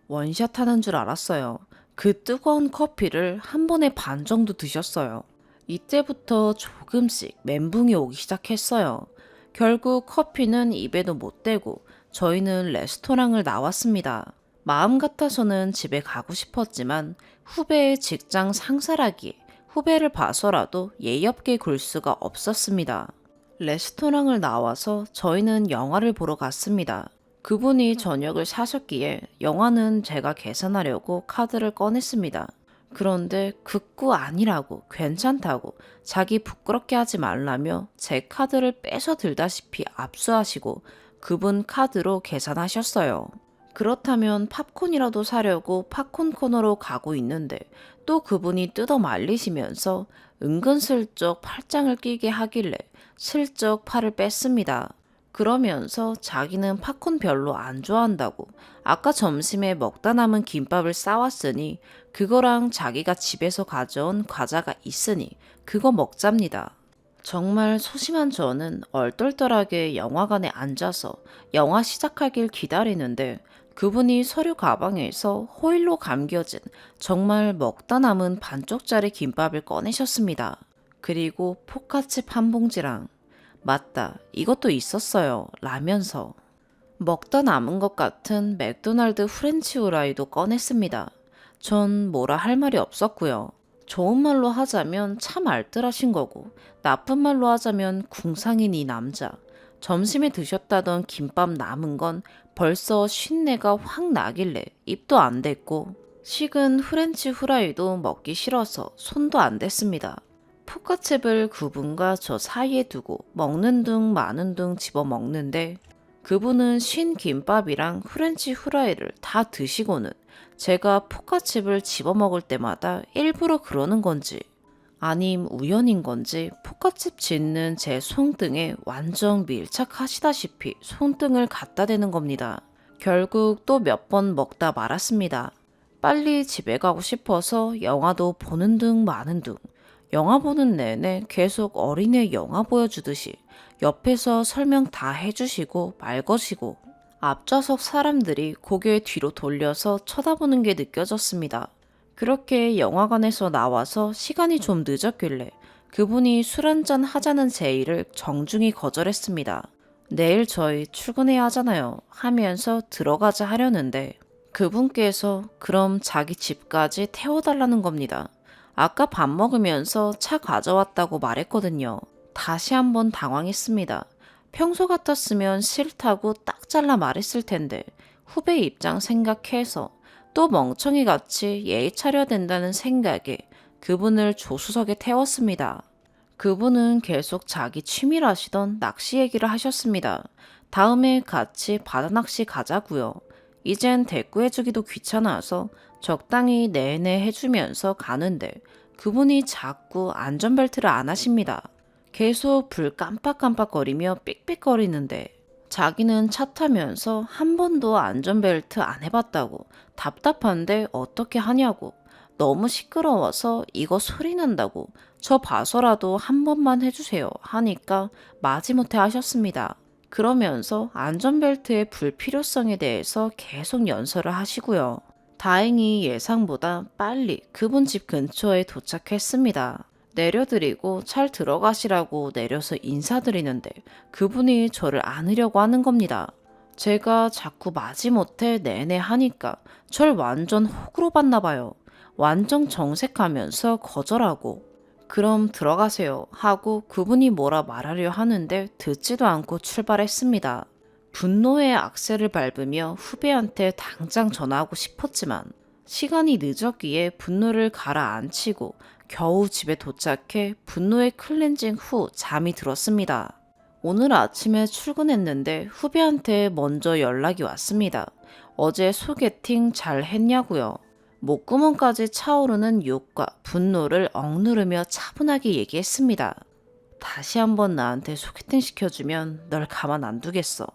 원샷 하는 줄 알았어요. 그 뜨거운 커피를 한 번에 반 정도 드셨어요. 이때부터 조금씩 멘붕이 오기 시작했어요. 결국 커피는 입에도 못 대고 저희는 레스토랑을 나왔습니다. 마음 같아서는 집에 가고 싶었지만 후배의 직장 상사라기에 후배를 봐서라도 예의 없게 굴 수가 없었습니다. 레스토랑을 나와서 저희는 영화를 보러 갔습니다. 그분이 저녁을 사셨기에 영화는 제가 계산하려고 카드를 꺼냈습니다. 그런데 극구 아니라고 괜찮다고 자기 부끄럽게 하지 말라며 제 카드를 뺏어 들다시피 압수하시고 그분 카드로 계산하셨어요. 그렇다면 팝콘이라도 사려고 팝콘 코너로 가고 있는데 또 그분이 뜯어 말리시면서 은근슬쩍 팔짱을 끼게 하길래 슬쩍 팔을 뺐습니다. 그러면서 자기는 팝콘 별로 안 좋아한다고 아까 점심에 먹다 남은 김밥을 싸왔으니 그거랑 자기가 집에서 가져온 과자가 있으니 그거 먹잡니다. 정말 소심한 저는 얼떨떨하게 영화관에 앉아서 영화 시작하길 기다리는데 그분이 서류 가방에서 호일로 감겨진 정말 먹다 남은 반쪽짜리 김밥을 꺼내셨습니다. 그리고 포카칩 한 봉지랑 맞다, 이것도 있었어요. 라면서 먹다 남은 것 같은 맥도날드 프렌치 후라이도 꺼냈습니다. 전 뭐라 할 말이 없었고요. 좋은 말로 하자면 참 알뜰하신 거고 나쁜 말로 하자면 궁상인 이 남자. 점심에 드셨다던 김밥 남은 건 벌써 쉰내가 확 나길래 입도 안 댔고 식은 프렌치 후라이도 먹기 싫어서 손도 안 댔습니다. 포카칩을 그분과 저 사이에 두고 먹는 둥 마는 둥 집어 먹는데 그분은 쉰 김밥이랑 프렌치 후라이를 다 드시고는 제가 포카칩을 집어 먹을 때마다 일부러 그러는 건지 아님 우연인 건지 포카칩 짓는 제 손등에 완전 밀착하시다시피 손등을 갖다 대는 겁니다. 결국 또 몇 번 먹다 말았습니다. 빨리 집에 가고 싶어서 영화도 보는 둥 마는 둥 영화 보는 내내 계속 어린애 영화 보여주듯이 옆에서 설명 다 해주시고 말 거시고 앞좌석 사람들이 고개 뒤로 돌려서 쳐다보는 게 느껴졌습니다. 그렇게 영화관에서 나와서 시간이 좀 늦었길래 그분이 술 한잔 하자는 제의를 정중히 거절했습니다. 내일 저희 출근해야 하잖아요 하면서 들어가자 하려는데 그분께서 그럼 자기 집까지 태워달라는 겁니다. 아까 밥 먹으면서 차 가져왔다고 말했거든요. 다시 한번 당황했습니다. 평소 같았으면 싫다고 딱 잘라 말했을 텐데 후배 입장 생각해서 또 멍청이 같이 예의 차려야 된다는 생각에 그분을 조수석에 태웠습니다. 그분은 계속 자기 취미라시던 낚시 얘기를 하셨습니다. 다음에 같이 바다낚시 가자고요. 이젠 대꾸해주기도 귀찮아서 적당히 내내 해주면서 가는데 그분이 자꾸 안전벨트를 안 하십니다. 계속 불 깜빡깜빡거리며 삑삑거리는데 자기는 차 타면서 한 번도 안전벨트 안 해봤다고 답답한데 어떻게 하냐고 너무 시끄러워서 이거 소리 난다고 저 봐서라도 한 번만 해주세요 하니까 마지못해 하셨습니다. 그러면서 안전벨트의 불필요성에 대해서 계속 연설을 하시고요. 다행히 예상보다 빨리 그분 집 근처에 도착했습니다. 내려드리고 잘 들어가시라고 내려서 인사드리는데 그분이 저를 안으려고 하는 겁니다. 제가 자꾸 마지못해 내내 하니까 절 완전 호구로 봤나 봐요. 완전 정색하면서 거절하고 그럼 들어가세요 하고 그분이 뭐라 말하려 하는데 듣지도 않고 출발했습니다. 분노의 악셀을 밟으며 후배한테 당장 전화하고 싶었지만 시간이 늦었기에 분노를 가라앉히고 겨우 집에 도착해 분노의 클렌징 후 잠이 들었습니다. 오늘 아침에 출근했는데 후배한테 먼저 연락이 왔습니다. 어제 소개팅 잘 했냐고요. 목구멍까지 차오르는 욕과 분노를 억누르며 차분하게 얘기했습니다. 다시 한번 나한테 소개팅 시켜주면 널 가만 안 두겠어.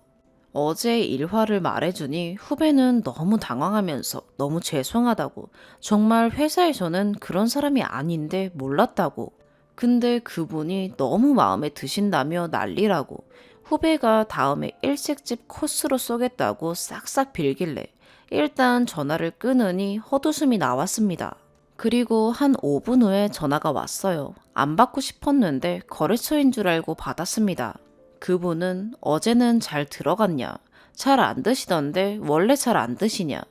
어제 일화를 말해주니 후배는 너무 당황하면서 너무 죄송하다고, 정말 회사에서는 그런 사람이 아닌데 몰랐다고, 근데 그분이 너무 마음에 드신다며 난리라고, 후배가 다음에 일식집 코스로 쏘겠다고 싹싹 빌길래 일단 전화를 끊으니 헛웃음이 나왔습니다. 그리고 한 5분 후에 전화가 왔어요. 안 받고 싶었는데 거래처인 줄 알고 받았습니다. 그분은 어제는 잘 들어갔냐? 잘 안 드시던데 원래 잘 안 드시냐?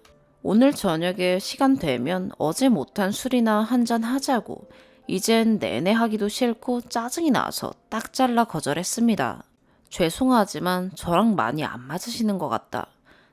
오늘 저녁에 시간 되면 어제 못한 술이나 한잔 하자고. 이젠 내내 하기도 싫고 짜증이 나서 딱 잘라 거절했습니다. 죄송하지만 저랑 많이 안 맞으시는 것 같다.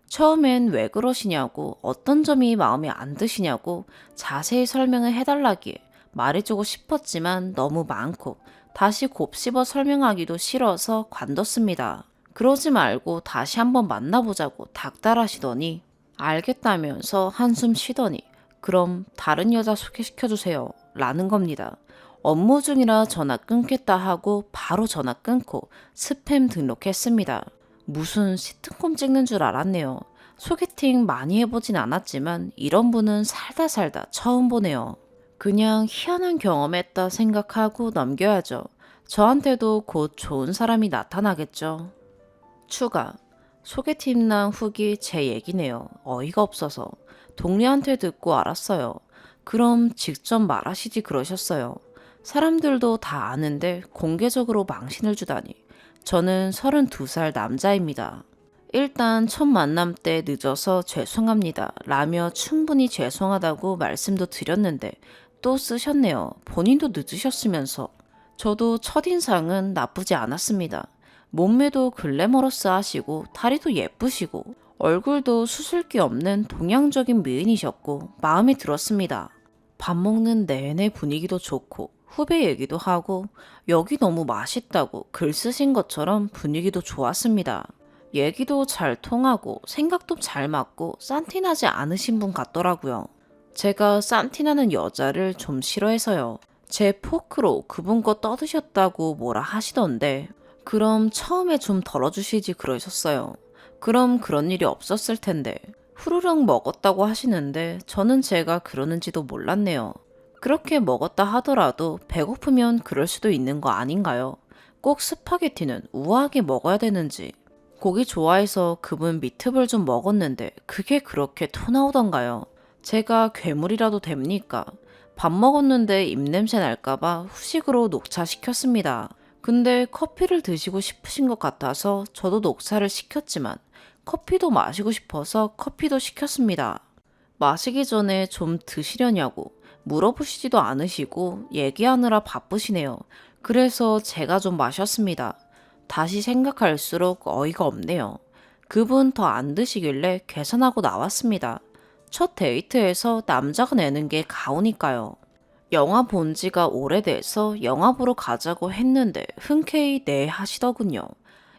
처음엔 왜 그러시냐고, 어떤 점이 마음에 안 드시냐고 자세히 설명을 해달라기에 말해주고 싶었지만 너무 많고 다시 곱씹어 설명하기도 싫어서 관뒀습니다. 그러지 말고 다시 한번 만나보자고 닥달하시더니 알겠다면서 한숨 쉬더니 그럼 다른 여자 소개시켜주세요 라는 겁니다. 업무 중이라 전화 끊겠다 하고 바로 전화 끊고 스팸 등록했습니다. 무슨 시트콤 찍는 줄 알았네요. 소개팅 많이 해보진 않았지만 이런 분은 살다 살다 처음 보네요. 그냥 희한한 경험했다 생각하고 넘겨야죠. 저한테도 곧 좋은 사람이 나타나겠죠. 추가. 소개팅 난 후기 제 얘기네요. 어이가 없어서. 동료한테 듣고 알았어요. 그럼 직접 말하시지 그러셨어요. 사람들도 다 아는데 공개적으로 망신을 주다니. 저는 32살 남자입니다. 일단 첫 만남 때 늦어서 죄송합니다 라며 충분히 죄송하다고 말씀도 드렸는데 또 쓰셨네요. 본인도 늦으셨으면서. 저도 첫인상은 나쁘지 않았습니다. 몸매도 글래머러스 하시고 다리도 예쁘시고 얼굴도 수술기 없는 동양적인 미인이셨고 마음에 들었습니다. 밥 먹는 내내 분위기도 좋고 후배 얘기도 하고 여기 너무 맛있다고 글 쓰신 것처럼 분위기도 좋았습니다. 얘기도 잘 통하고 생각도 잘 맞고 싼티나지 않으신 분 같더라고요. 제가 싼티나는 여자를 좀 싫어해서요. 제 포크로 그분 거 떠드셨다고 뭐라 하시던데 그럼 처음에 좀 덜어주시지 그러셨어요. 그럼 그런 일이 없었을 텐데 후루룩 먹었다고 하시는데 저는 제가 그러는지도 몰랐네요. 그렇게 먹었다 하더라도 배고프면 그럴 수도 있는 거 아닌가요? 꼭 스파게티는 우아하게 먹어야 되는지. 고기 좋아해서 그분 미트볼 좀 먹었는데 그게 그렇게 토 나오던가요? 제가 괴물이라도 됩니까? 밥 먹었는데 입냄새 날까봐 후식으로 녹차 시켰습니다. 근데 커피를 드시고 싶으신 것 같아서 저도 녹차를 시켰지만 커피도 마시고 싶어서 커피도 시켰습니다. 마시기 전에 좀 드시려냐고 물어보시지도 않으시고 얘기하느라 바쁘시네요. 그래서 제가 좀 마셨습니다. 다시 생각할수록 어이가 없네요. 그분 더 안 드시길래 계산하고 나왔습니다. 첫 데이트에서 남자가 내는 게 가오니까요. 영화 본 지가 오래돼서 영화 보러 가자고 했는데 흔쾌히 네 하시더군요.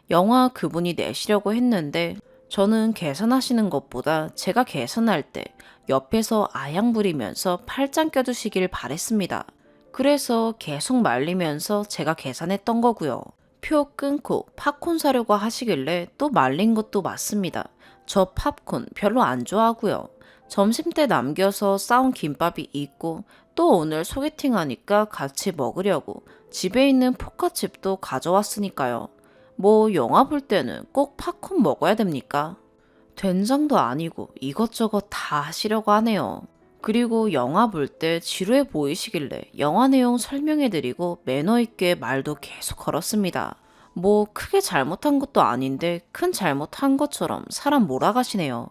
영화 그분이 내시려고 했는데 저는 계산하시는 것보다 제가 계산할 때 옆에서 아양 부리면서 팔짱 껴주시길 바랬습니다. 그래서 계속 말리면서 제가 계산했던 거고요. 표 끊고 팝콘 사려고 하시길래 또 말린 것도 맞습니다. 저 팝콘 별로 안 좋아하고요. 점심때 남겨서 싸운 김밥이 있고 또 오늘 소개팅 하니까 같이 먹으려고 집에 있는 포카칩도 가져왔으니까요. 뭐 영화 볼 때는 꼭 팝콘 먹어야 됩니까? 된장도 아니고 이것저것 다 하시려고 하네요. 그리고 영화 볼 때 지루해 보이시길래 영화 내용 설명해드리고 매너 있게 말도 계속 걸었습니다. 뭐 크게 잘못한 것도 아닌데 큰 잘못한 것처럼 사람 몰아가시네요.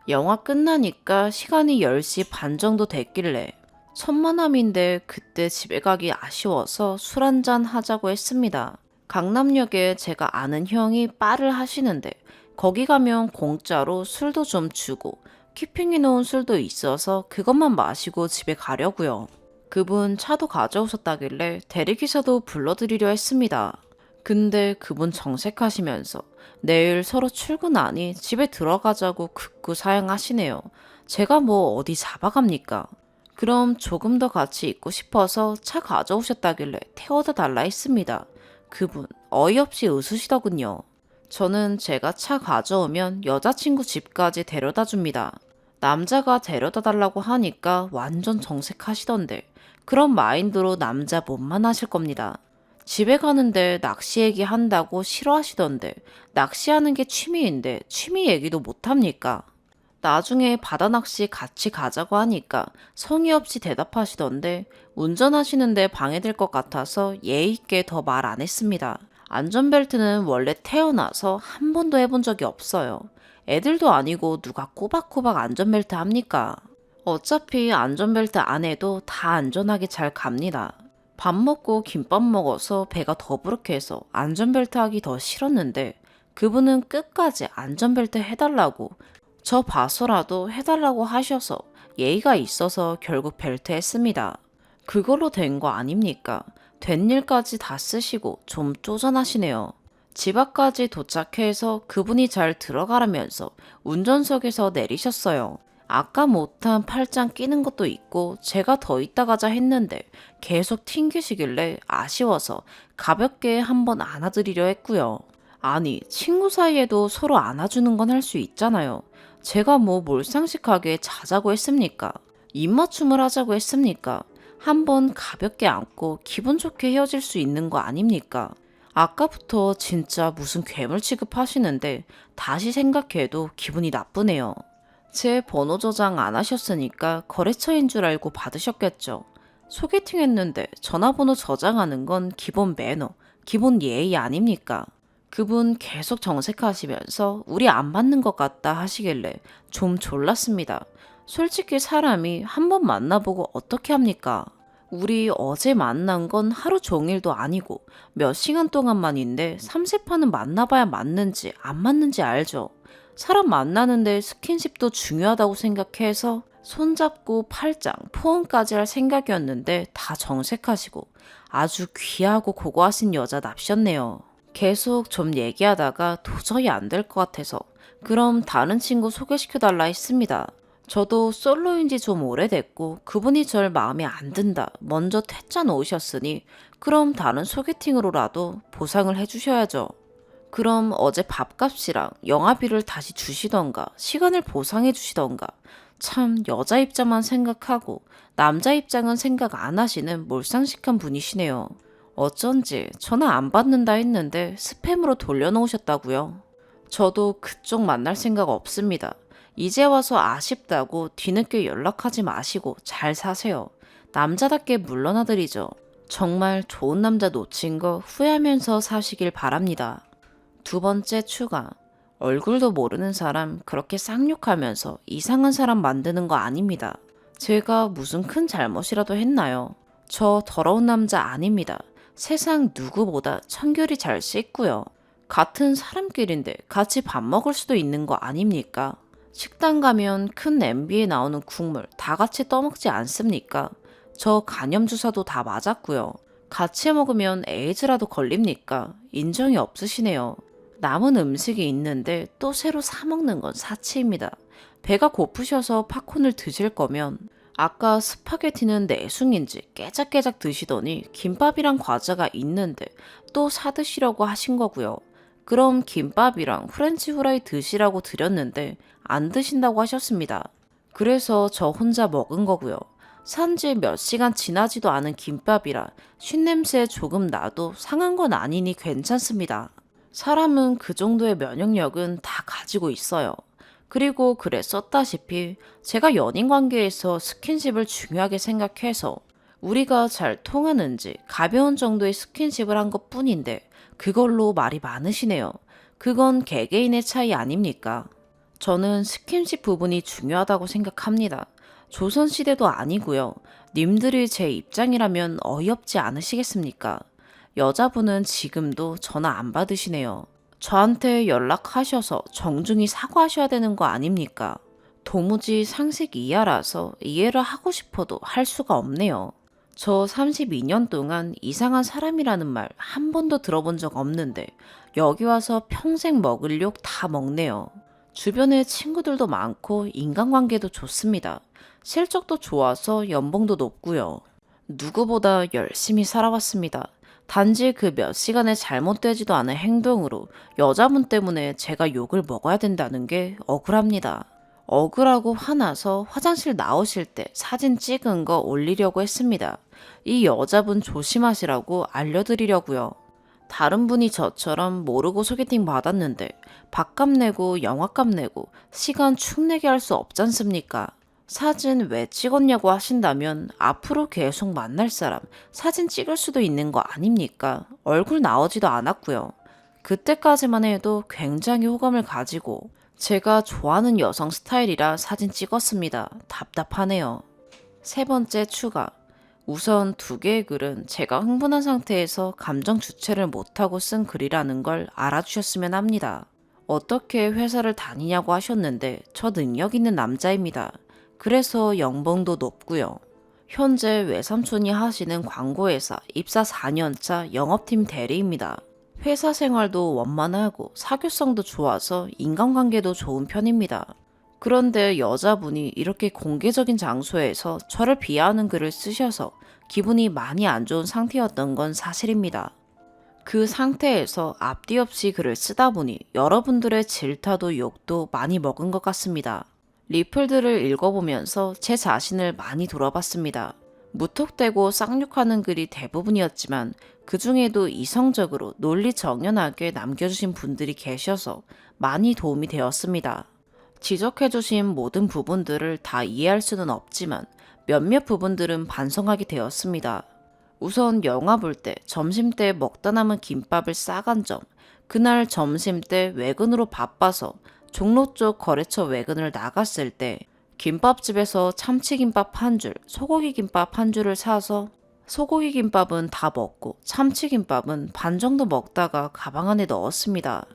영화 끝나니까 시간이 10시 반 정도 됐길래 천만함인데 그때 집에 가기 아쉬워서 술 한잔 하자고 했습니다. 강남역에 제가 아는 형이 바를 하시는데 거기 가면 공짜로 술도 좀 주고 키핑해놓은 술도 있어서 그것만 마시고 집에 가려고요. 그분 차도 가져오셨다길래 대리기사도 불러드리려 했습니다. 근데 그분 정색하시면서 내일 서로 출근하니 집에 들어가자고 극구 사양하시네요. 제가 뭐 어디 잡아갑니까? 그럼 조금 더 같이 있고 싶어서 차 가져오셨다길래 태워다 달라 했습니다. 그분 어이없이 웃으시더군요. 저는 제가 차 가져오면 여자친구 집까지 데려다 줍니다. 남자가 데려다 달라고 하니까 완전 정색하시던데 그런 마인드로 남자 못만 하실 겁니다. 집에 가는데 낚시 얘기 한다고 싫어하시던데 낚시하는 게 취미인데 취미 얘기도 못합니까? 나중에 바다 낚시 같이 가자고 하니까 성의 없이 대답하시던데 운전하시는데 방해될 것 같아서 예의 있게 더 말 안 했습니다. 안전벨트는 원래 태어나서 한 번도 해본 적이 없어요. 애들도 아니고 누가 꼬박꼬박 안전벨트 합니까? 어차피 안전벨트 안 해도 다 안전하게 잘 갑니다. 밥 먹고 김밥 먹어서 배가 더부룩해서 안전벨트 하기 더 싫었는데 그분은 끝까지 안전벨트 해달라고 저 봐서라도 해달라고 하셔서 예의가 있어서 결국 벨트 했습니다. 그걸로 된 거 아닙니까? 된 일까지 다 쓰시고 좀 쪼잔하시네요. 집 앞까지 도착해서 그분이 잘 들어가라면서 운전석에서 내리셨어요. 아까 못한 팔짱 끼는 것도 있고 제가 더 있다 가자 했는데 계속 튕기시길래 아쉬워서 가볍게 한번 안아드리려 했고요. 아니, 친구 사이에도 서로 안아주는 건 할 수 있잖아요. 제가 뭐 몰상식하게 자자고 했습니까? 입맞춤을 하자고 했습니까? 한번 가볍게 안고 기분 좋게 헤어질 수 있는 거 아닙니까? 아까부터 진짜 무슨 괴물 취급하시는데 다시 생각해도 기분이 나쁘네요. 제 번호 저장 안 하셨으니까 거래처인 줄 알고 받으셨겠죠. 소개팅 했는데 전화번호 저장하는 건 기본 매너, 기본 예의 아닙니까? 그분 계속 정색하시면서 우리 안 맞는 것 같다 하시길래 좀 졸랐습니다. 솔직히 사람이 한 번 만나보고 어떻게 합니까? 우리 어제 만난 건 하루 종일도 아니고 몇 시간 동안만인데 삼세판은 만나봐야 맞는지 안 맞는지 알죠? 사람 만나는데 스킨십도 중요하다고 생각해서 손잡고 팔짱, 포옹까지 할 생각이었는데 다 정색하시고 아주 귀하고 고고하신 여자 납셨네요. 계속 좀 얘기하다가 도저히 안 될 것 같아서 그럼 다른 친구 소개시켜달라 했습니다. 저도 솔로인 지 좀 오래됐고 그분이 절 마음에 안 든다 먼저 퇴짜 놓으셨으니 그럼 다른 소개팅으로라도 보상을 해주셔야죠. 그럼 어제 밥값이랑 영화비를 다시 주시던가 시간을 보상해 주시던가 참 여자 입장만 생각하고 남자 입장은 생각 안 하시는 몰상식한 분이시네요. 어쩐지 전화 안 받는다 했는데 스팸으로 돌려놓으셨다고요. 저도 그쪽 만날 생각 없습니다. 이제 와서 아쉽다고 뒤늦게 연락하지 마시고 잘 사세요. 남자답게 물러나드리죠. 정말 좋은 남자 놓친 거 후회하면서 사시길 바랍니다. 두 번째 추가. 얼굴도 모르는 사람 그렇게 쌍욕하면서 이상한 사람 만드는 거 아닙니다. 제가 무슨 큰 잘못이라도 했나요? 저 더러운 남자 아닙니다. 세상 누구보다 청결이 잘 씻고요. 같은 사람끼리인데 같이 밥 먹을 수도 있는 거 아닙니까? 식당 가면 큰 냄비에 나오는 국물 다 같이 떠먹지 않습니까? 저 간염 주사도 다 맞았고요. 같이 먹으면 에이즈라도 걸립니까? 인정이 없으시네요. 남은 음식이 있는데 또 새로 사 먹는 건 사치입니다. 배가 고프셔서 팝콘을 드실 거면 아까 스파게티는 내숭인지 깨작깨작 드시더니 김밥이랑 과자가 있는데 또 사 드시려고 하신 거고요. 그럼 김밥이랑 프렌치 후라이 드시라고 드렸는데 안 드신다고 하셨습니다. 그래서 저 혼자 먹은 거고요. 산지 몇 시간 지나지도 않은 김밥이라 쉰냄새 조금 나도 상한 건 아니니 괜찮습니다. 사람은 그 정도의 면역력은 다 가지고 있어요. 그리고 글에 썼다시피 제가 연인 관계에서 스킨십을 중요하게 생각해서 우리가 잘 통하는지 가벼운 정도의 스킨십을 한 것 뿐인데 그걸로 말이 많으시네요. 그건 개개인의 차이 아닙니까? 저는 스킨십 부분이 중요하다고 생각합니다. 조선시대도 아니고요. 님들이 제 입장이라면 어이없지 않으시겠습니까? 여자분은 지금도 전화 안 받으시네요. 저한테 연락하셔서 정중히 사과하셔야 되는 거 아닙니까? 도무지 상식 이하라서 이해를 하고 싶어도 할 수가 없네요. 저 32년 동안 이상한 사람이라는 말 한 번도 들어본 적 없는데 여기 와서 평생 먹을 욕 다 먹네요. 주변에 친구들도 많고 인간관계도 좋습니다. 실적도 좋아서 연봉도 높고요. 누구보다 열심히 살아왔습니다. 단지 그 몇 시간의 잘못되지도 않은 행동으로 여자분 때문에 제가 욕을 먹어야 된다는 게 억울합니다. 억울하고 화나서 화장실 나오실 때 사진 찍은 거 올리려고 했습니다. 이 여자분 조심하시라고 알려드리려고요. 다른 분이 저처럼 모르고 소개팅 받았는데 밥값 내고 영화값 내고 시간 축 내게 할 수 없지 않습니까? 사진 왜 찍었냐고 하신다면 앞으로 계속 만날 사람 사진 찍을 수도 있는 거 아닙니까? 얼굴 나오지도 않았고요. 그때까지만 해도 굉장히 호감을 가지고 제가 좋아하는 여성 스타일이라 사진 찍었습니다. 답답하네요. 세 번째 추가. 우선 두 개의 글은 제가 흥분한 상태에서 감정 주체를 못하고 쓴 글이라는 걸 알아주셨으면 합니다. 어떻게 회사를 다니냐고 하셨는데 저 능력 있는 남자입니다. 그래서 연봉도 높고요. 현재 외삼촌이 하시는 광고회사 입사 4년차 영업팀 대리입니다. 회사 생활도 원만하고 사교성도 좋아서 인간관계도 좋은 편입니다. 그런데 여자분이 이렇게 공개적인 장소에서 저를 비하하는 글을 쓰셔서 기분이 많이 안 좋은 상태였던 건 사실입니다. 그 상태에서 앞뒤 없이 글을 쓰다 보니 여러분들의 질타도 욕도 많이 먹은 것 같습니다. 리플들을 읽어보면서 제 자신을 많이 돌아봤습니다. 무턱대고 쌍욕하는 글이 대부분이었지만 그 중에도 이성적으로 논리 정연하게 남겨주신 분들이 계셔서 많이 도움이 되었습니다. 지적해주신 모든 부분들을 다 이해할 수는 없지만 몇몇 부분들은 반성하게 되었습니다. 우선 영화 볼 때 점심때 먹다 남은 김밥을 싸간 점, 그날 점심때 외근으로 바빠서 종로 쪽 거래처 외근을 나갔을 때 김밥집에서 참치김밥 한 줄, 소고기김밥 한 줄을 사서 소고기김밥은 다 먹고 참치김밥은 반 정도 먹다가 가방 안에 넣었습니다.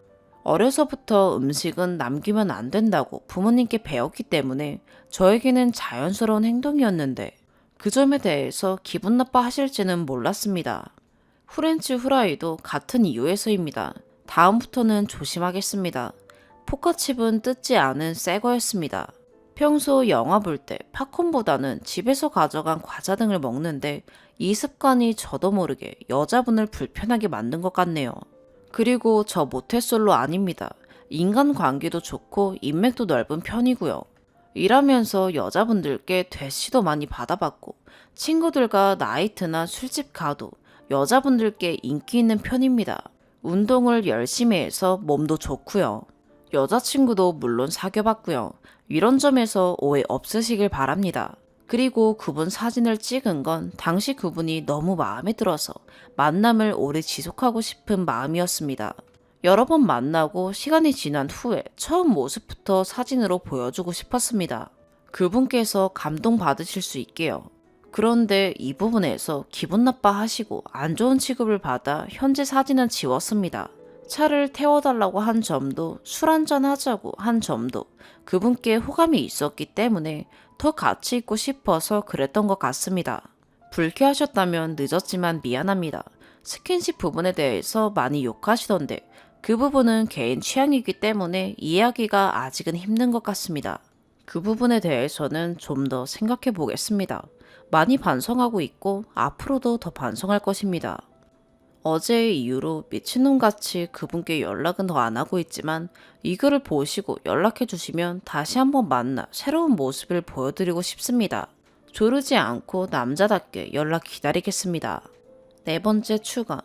어려서부터 음식은 남기면 안 된다고 부모님께 배웠기 때문에 저에게는 자연스러운 행동이었는데 그 점에 대해서 기분 나빠하실지는 몰랐습니다. 후렌치 후라이도 같은 이유에서입니다. 다음부터는 조심하겠습니다. 포카칩은 뜯지 않은 새 거였습니다. 평소 영화 볼 때 팝콘보다는 집에서 가져간 과자 등을 먹는데 이 습관이 저도 모르게 여자분을 불편하게 만든 것 같네요. 그리고 저 모태솔로 아닙니다. 인간관계도 좋고 인맥도 넓은 편이고요. 일하면서 여자분들께 대시도 많이 받아봤고 친구들과 나이트나 술집 가도 여자분들께 인기 있는 편입니다. 운동을 열심히 해서 몸도 좋고요. 여자친구도 물론 사귀어봤고요. 이런 점에서 오해 없으시길 바랍니다. 그리고 그분 사진을 찍은 건 당시 그분이 너무 마음에 들어서 만남을 오래 지속하고 싶은 마음이었습니다. 여러 번 만나고 시간이 지난 후에 처음 모습부터 사진으로 보여주고 싶었습니다. 그분께서 감동받으실 수 있게요. 그런데 이 부분에서 기분 나빠하시고 안 좋은 취급을 받아 현재 사진은 지웠습니다. 차를 태워달라고 한 점도 술 한잔 하자고 한 점도 그분께 호감이 있었기 때문에 더 같이 있고 싶어서 그랬던 것 같습니다. 불쾌하셨다면 늦었지만 미안합니다. 스킨십 부분에 대해서 많이 욕하시던데 그 부분은 개인 취향이기 때문에 이해하기가 아직은 힘든 것 같습니다. 그 부분에 대해서는 좀 더 생각해 보겠습니다. 많이 반성하고 있고 앞으로도 더 반성할 것입니다. 어제의 이후로 미친놈같이 그분께 연락은 더 안 하고 있지만 이 글을 보시고 연락해 주시면 다시 한번 만나 새로운 모습을 보여드리고 싶습니다. 조르지 않고 남자답게 연락 기다리겠습니다. 네 번째 추가.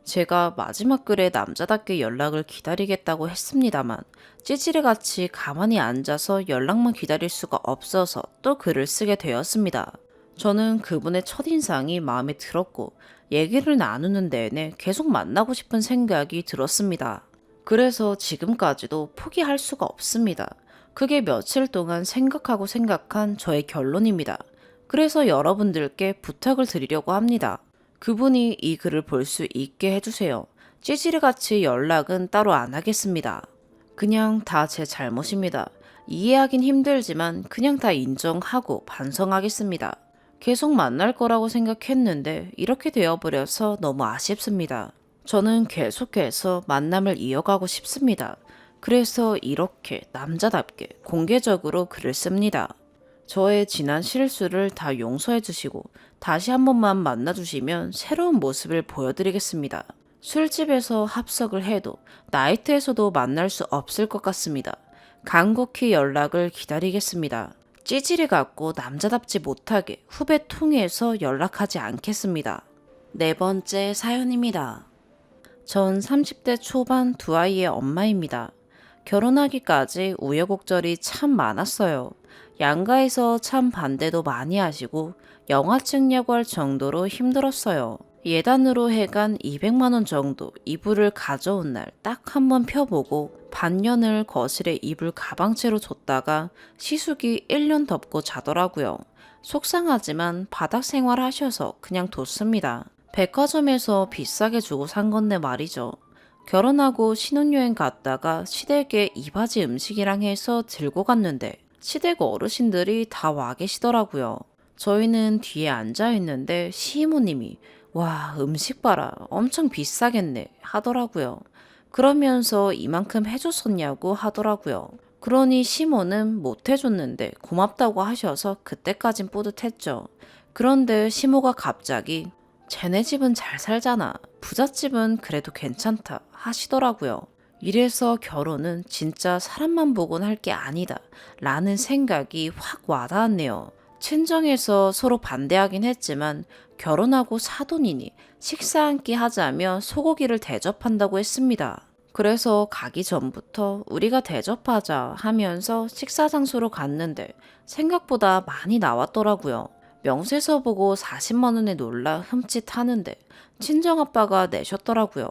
제가 마지막 글에 남자답게 연락을 기다리겠다고 했습니다만 찌질이같이 가만히 앉아서 연락만 기다릴 수가 없어서 또 글을 쓰게 되었습니다. 저는 그분의 첫인상이 마음에 들었고 얘기를 나누는 내내 계속 만나고 싶은 생각이 들었습니다. 그래서 지금까지도 포기할 수가 없습니다. 그게 며칠 동안 생각하고 생각한 저의 결론입니다. 그래서 여러분들께 부탁을 드리려고 합니다. 그분이 이 글을 볼 수 있게 해주세요. 찌질이같이 연락은 따로 안 하겠습니다. 그냥 다 제 잘못입니다. 이해하긴 힘들지만 그냥 다 인정하고 반성하겠습니다. 계속 만날 거라고 생각했는데 이렇게 되어버려서 너무 아쉽습니다. 저는 계속해서 만남을 이어가고 싶습니다. 그래서 이렇게 남자답게 공개적으로 글을 씁니다. 저의 지난 실수를 다 용서해 주시고 다시 한 번만 만나 주시면 새로운 모습을 보여드리겠습니다. 술집에서 합석을 해도 나이트에서도 만날 수 없을 것 같습니다. 간곡히 연락을 기다리겠습니다. 찌질이 같고 남자답지 못하게 후배 통해서 연락하지 않겠습니다. 네 번째 사연입니다. 전 30대 초반 두 아이의 엄마입니다. 결혼하기까지 우여곡절이 참 많았어요. 양가에서 참 반대도 많이 하시고 영화 찍냐고 할 정도로 힘들었어요. 예단으로 해간 200만 원 정도 이불을 가져온 날 딱 한 번 펴보고 반년을 거실에 이불 가방채로 줬다가 시숙이 1년 덮고 자더라고요. 속상하지만 바닥 생활 하셔서 그냥 뒀습니다. 백화점에서 비싸게 주고 산 건데 말이죠. 결혼하고 신혼여행 갔다가 시댁에 이바지 음식이랑 해서 들고 갔는데 시댁 어르신들이 다 와 계시더라고요. 저희는 뒤에 앉아 있는데 시이모님이 와, 음식 봐라. 엄청 비싸겠네. 하더라고요. 그러면서 이만큼 해줬었냐고 하더라고요. 그러니 시모는 못 해줬는데 고맙다고 하셔서 그때까진 뿌듯했죠. 그런데 시모가 갑자기 쟤네 집은 잘 살잖아. 부잣집은 그래도 괜찮다. 하시더라고요. 이래서 결혼은 진짜 사람만 보곤 할 게 아니다. 라는 생각이 확 와닿았네요. 친정에서 서로 반대하긴 했지만 결혼하고 사돈이니 식사 한 끼 하자며 소고기를 대접한다고 했습니다. 그래서 가기 전부터 우리가 대접하자 하면서 식사 장소로 갔는데 생각보다 많이 나왔더라고요. 명세서 보고 40만 원에 놀라 흠칫하는데 친정아빠가 내셨더라고요.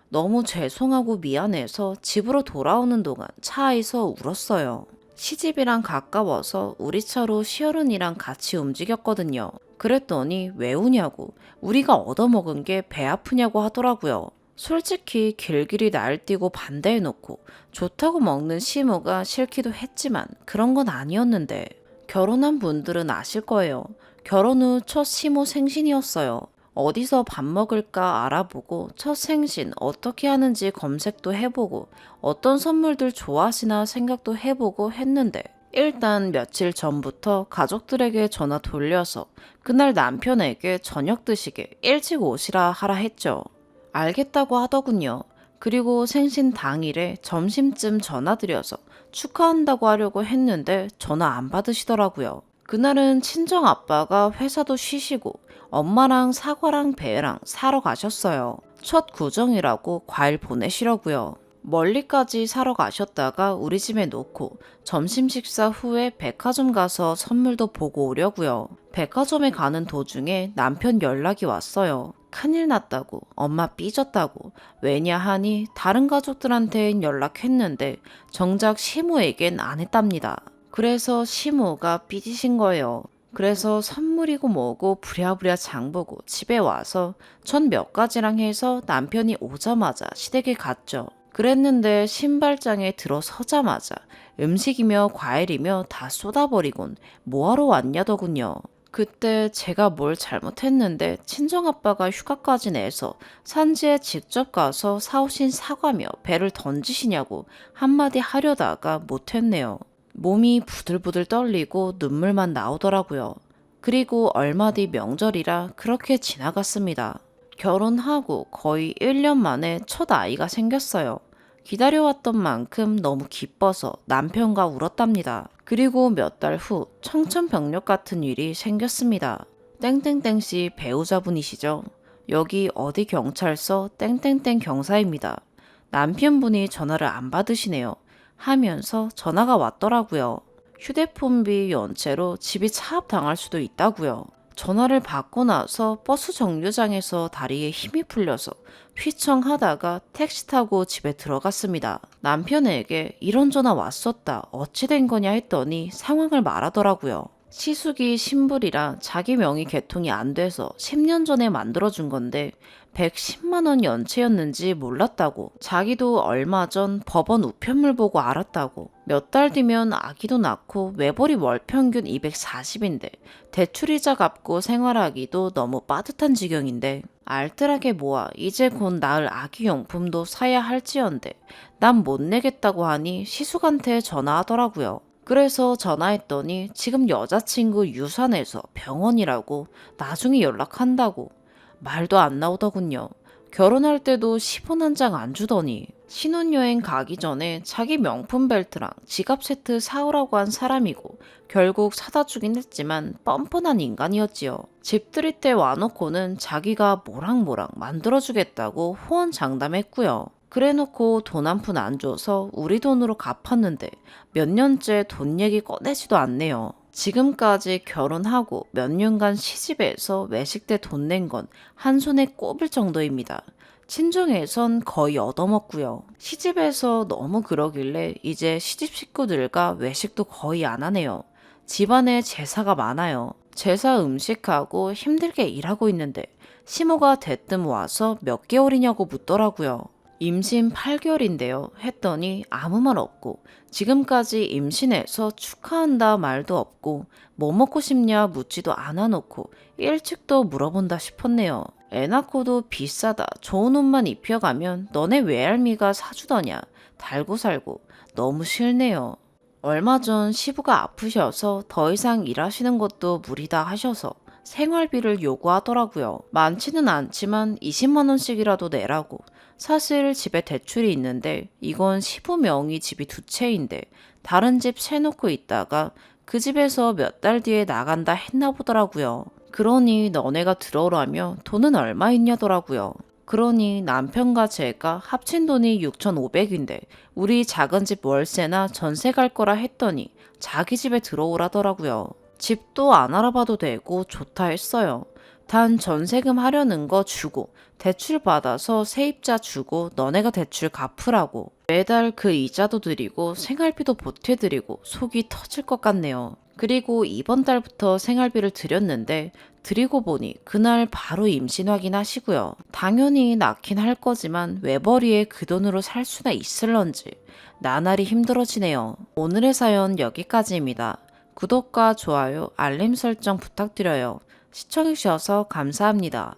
너무 죄송하고 미안해서 집으로 돌아오는 동안 차에서 울었어요. 시집이랑 가까워서 우리 차로 시어른이랑 같이 움직였거든요. 그랬더니 왜 우냐고 우리가 얻어먹은 게 배 아프냐고 하더라고요. 솔직히 길길이 날뛰고 반대해놓고 좋다고 먹는 시무가 싫기도 했지만 그런 건 아니었는데 결혼한 분들은 아실 거예요. 결혼 후 첫 시무 생신이었어요. 어디서 밥 먹을까 알아보고 첫 생신 어떻게 하는지 검색도 해보고 어떤 선물들 좋아하시나 생각도 해보고 했는데 일단 며칠 전부터 가족들에게 전화 돌려서 그날 남편에게 저녁 드시게 일찍 오시라 하라 했죠. 알겠다고 하더군요. 그리고 생신 당일에 점심쯤 전화드려서 축하한다고 하려고 했는데 전화 안 받으시더라고요. 그날은 친정 아빠가 회사도 쉬시고 엄마랑 사과랑 배랑 사러 가셨어요. 첫 구정이라고 과일 보내시려고요. 멀리까지 사러 가셨다가 우리 집에 놓고 점심 식사 후에 백화점 가서 선물도 보고 오려고요. 백화점에 가는 도중에 남편 연락이 왔어요. 큰일 났다고, 엄마 삐졌다고. 왜냐 하니 다른 가족들한텐 연락했는데 정작 시모에겐 안 했답니다. 그래서 시모가 삐지신 거예요. 그래서 선물이고 뭐고 부랴부랴 장보고 집에 와서 전 몇 가지랑 해서 남편이 오자마자 시댁에 갔죠. 그랬는데 신발장에 들어서자마자 음식이며 과일이며 다 쏟아버리곤 뭐하러 왔냐더군요. 그때 제가 뭘 잘못했는데 친정아빠가 휴가까지 내서 산지에 직접 가서 사오신 사과며 배를 던지시냐고 한마디 하려다가 못했네요. 몸이 부들부들 떨리고 눈물만 나오더라고요. 그리고 얼마 뒤 명절이라 그렇게 지나갔습니다. 결혼하고 거의 1년 만에 첫 아이가 생겼어요. 기다려왔던 만큼 너무 기뻐서 남편과 울었답니다. 그리고 몇 달 후 청천벽력 같은 일이 생겼습니다. 땡땡땡씨 배우자분이시죠? 여기 어디 경찰서 땡땡땡 경사입니다. 남편분이 전화를 안 받으시네요. 하면서 전화가 왔더라고요. 휴대폰비 연체로 집이 차압당할 수도 있다고요. 전화를 받고 나서 버스 정류장에서 다리에 힘이 풀려서 휘청하다가 택시 타고 집에 들어갔습니다. 남편에게 이런 전화 왔었다. 어찌 된 거냐 했더니 상황을 말하더라고요. 시숙이 신불이라 자기 명의 개통이 안 돼서 10년 전에 만들어준 건데 110만 원 연체였는지 몰랐다고. 자기도 얼마 전 법원 우편물 보고 알았다고. 몇 달 뒤면 아기도 낳고 외벌이 월 평균 240인데 대출이자 갚고 생활하기도 너무 빠듯한 지경인데 알뜰하게 모아 이제 곧 낳을 아기 용품도 사야 할지언데 난 못 내겠다고 하니 시숙한테 전화하더라고요. 그래서 전화했더니 지금 여자친구 유산해서 병원이라고 나중에 연락한다고. 말도 안 나오더군요. 결혼할 때도 10원 한 장 안 주더니 신혼여행 가기 전에 자기 명품 벨트랑 지갑 세트 사오라고 한 사람이고 결국 사다 주긴 했지만 뻔뻔한 인간이었지요. 집들이 때 와놓고는 자기가 모락모락 만들어주겠다고 호언장담했고요. 그래놓고 돈 한 푼 안 줘서 우리 돈으로 갚았는데 몇 년째 돈 얘기 꺼내지도 않네요. 지금까지 결혼하고 몇 년간 시집에서 외식 때 돈 낸 건 한 손에 꼽을 정도입니다. 친정에선 거의 얻어먹고요. 시집에서 너무 그러길래 이제 시집 식구들과 외식도 거의 안 하네요. 집안에 제사가 많아요. 제사 음식하고 힘들게 일하고 있는데 시모가 대뜸 와서 몇 개월이냐고 묻더라고요. 임신 8개월인데요. 했더니 아무 말 없고 지금까지 임신해서 축하한다 말도 없고 뭐 먹고 싶냐 묻지도 않아 놓고 일찍도 물어본다 싶었네요. 애 낳고도 비싸다 좋은 옷만 입혀가면 너네 외할미가 사주더냐 달고 살고 너무 싫네요. 얼마 전 시부가 아프셔서 더 이상 일하시는 것도 무리다 하셔서 생활비를 요구하더라고요. 많지는 않지만 20만 원씩이라도 내라고. 사실 집에 대출이 있는데 이건 시부 명의 집이 두 채인데 다른 집 세놓고 있다가 그 집에서 몇 달 뒤에 나간다 했나 보더라고요. 그러니 너네가 들어오라며 돈은 얼마 있냐더라고요. 그러니 남편과 제가 합친 돈이 6,500인데 우리 작은 집 월세나 전세 갈 거라 했더니 자기 집에 들어오라더라고요. 집도 안 알아봐도 되고 좋다 했어요. 단 전세금 하려는 거 주고 대출 받아서 세입자 주고 너네가 대출 갚으라고. 매달 그 이자도 드리고 생활비도 보태드리고 속이 터질 것 같네요. 그리고 이번 달부터 생활비를 드렸는데 드리고 보니 그날 바로 임신 확인하시고요. 당연히 낳긴 할 거지만 외벌이에 그 돈으로 살 수나 있을런지 나날이 힘들어지네요. 오늘의 사연 여기까지입니다. 구독과 좋아요, 알림 설정 부탁드려요. 시청해주셔서 감사합니다.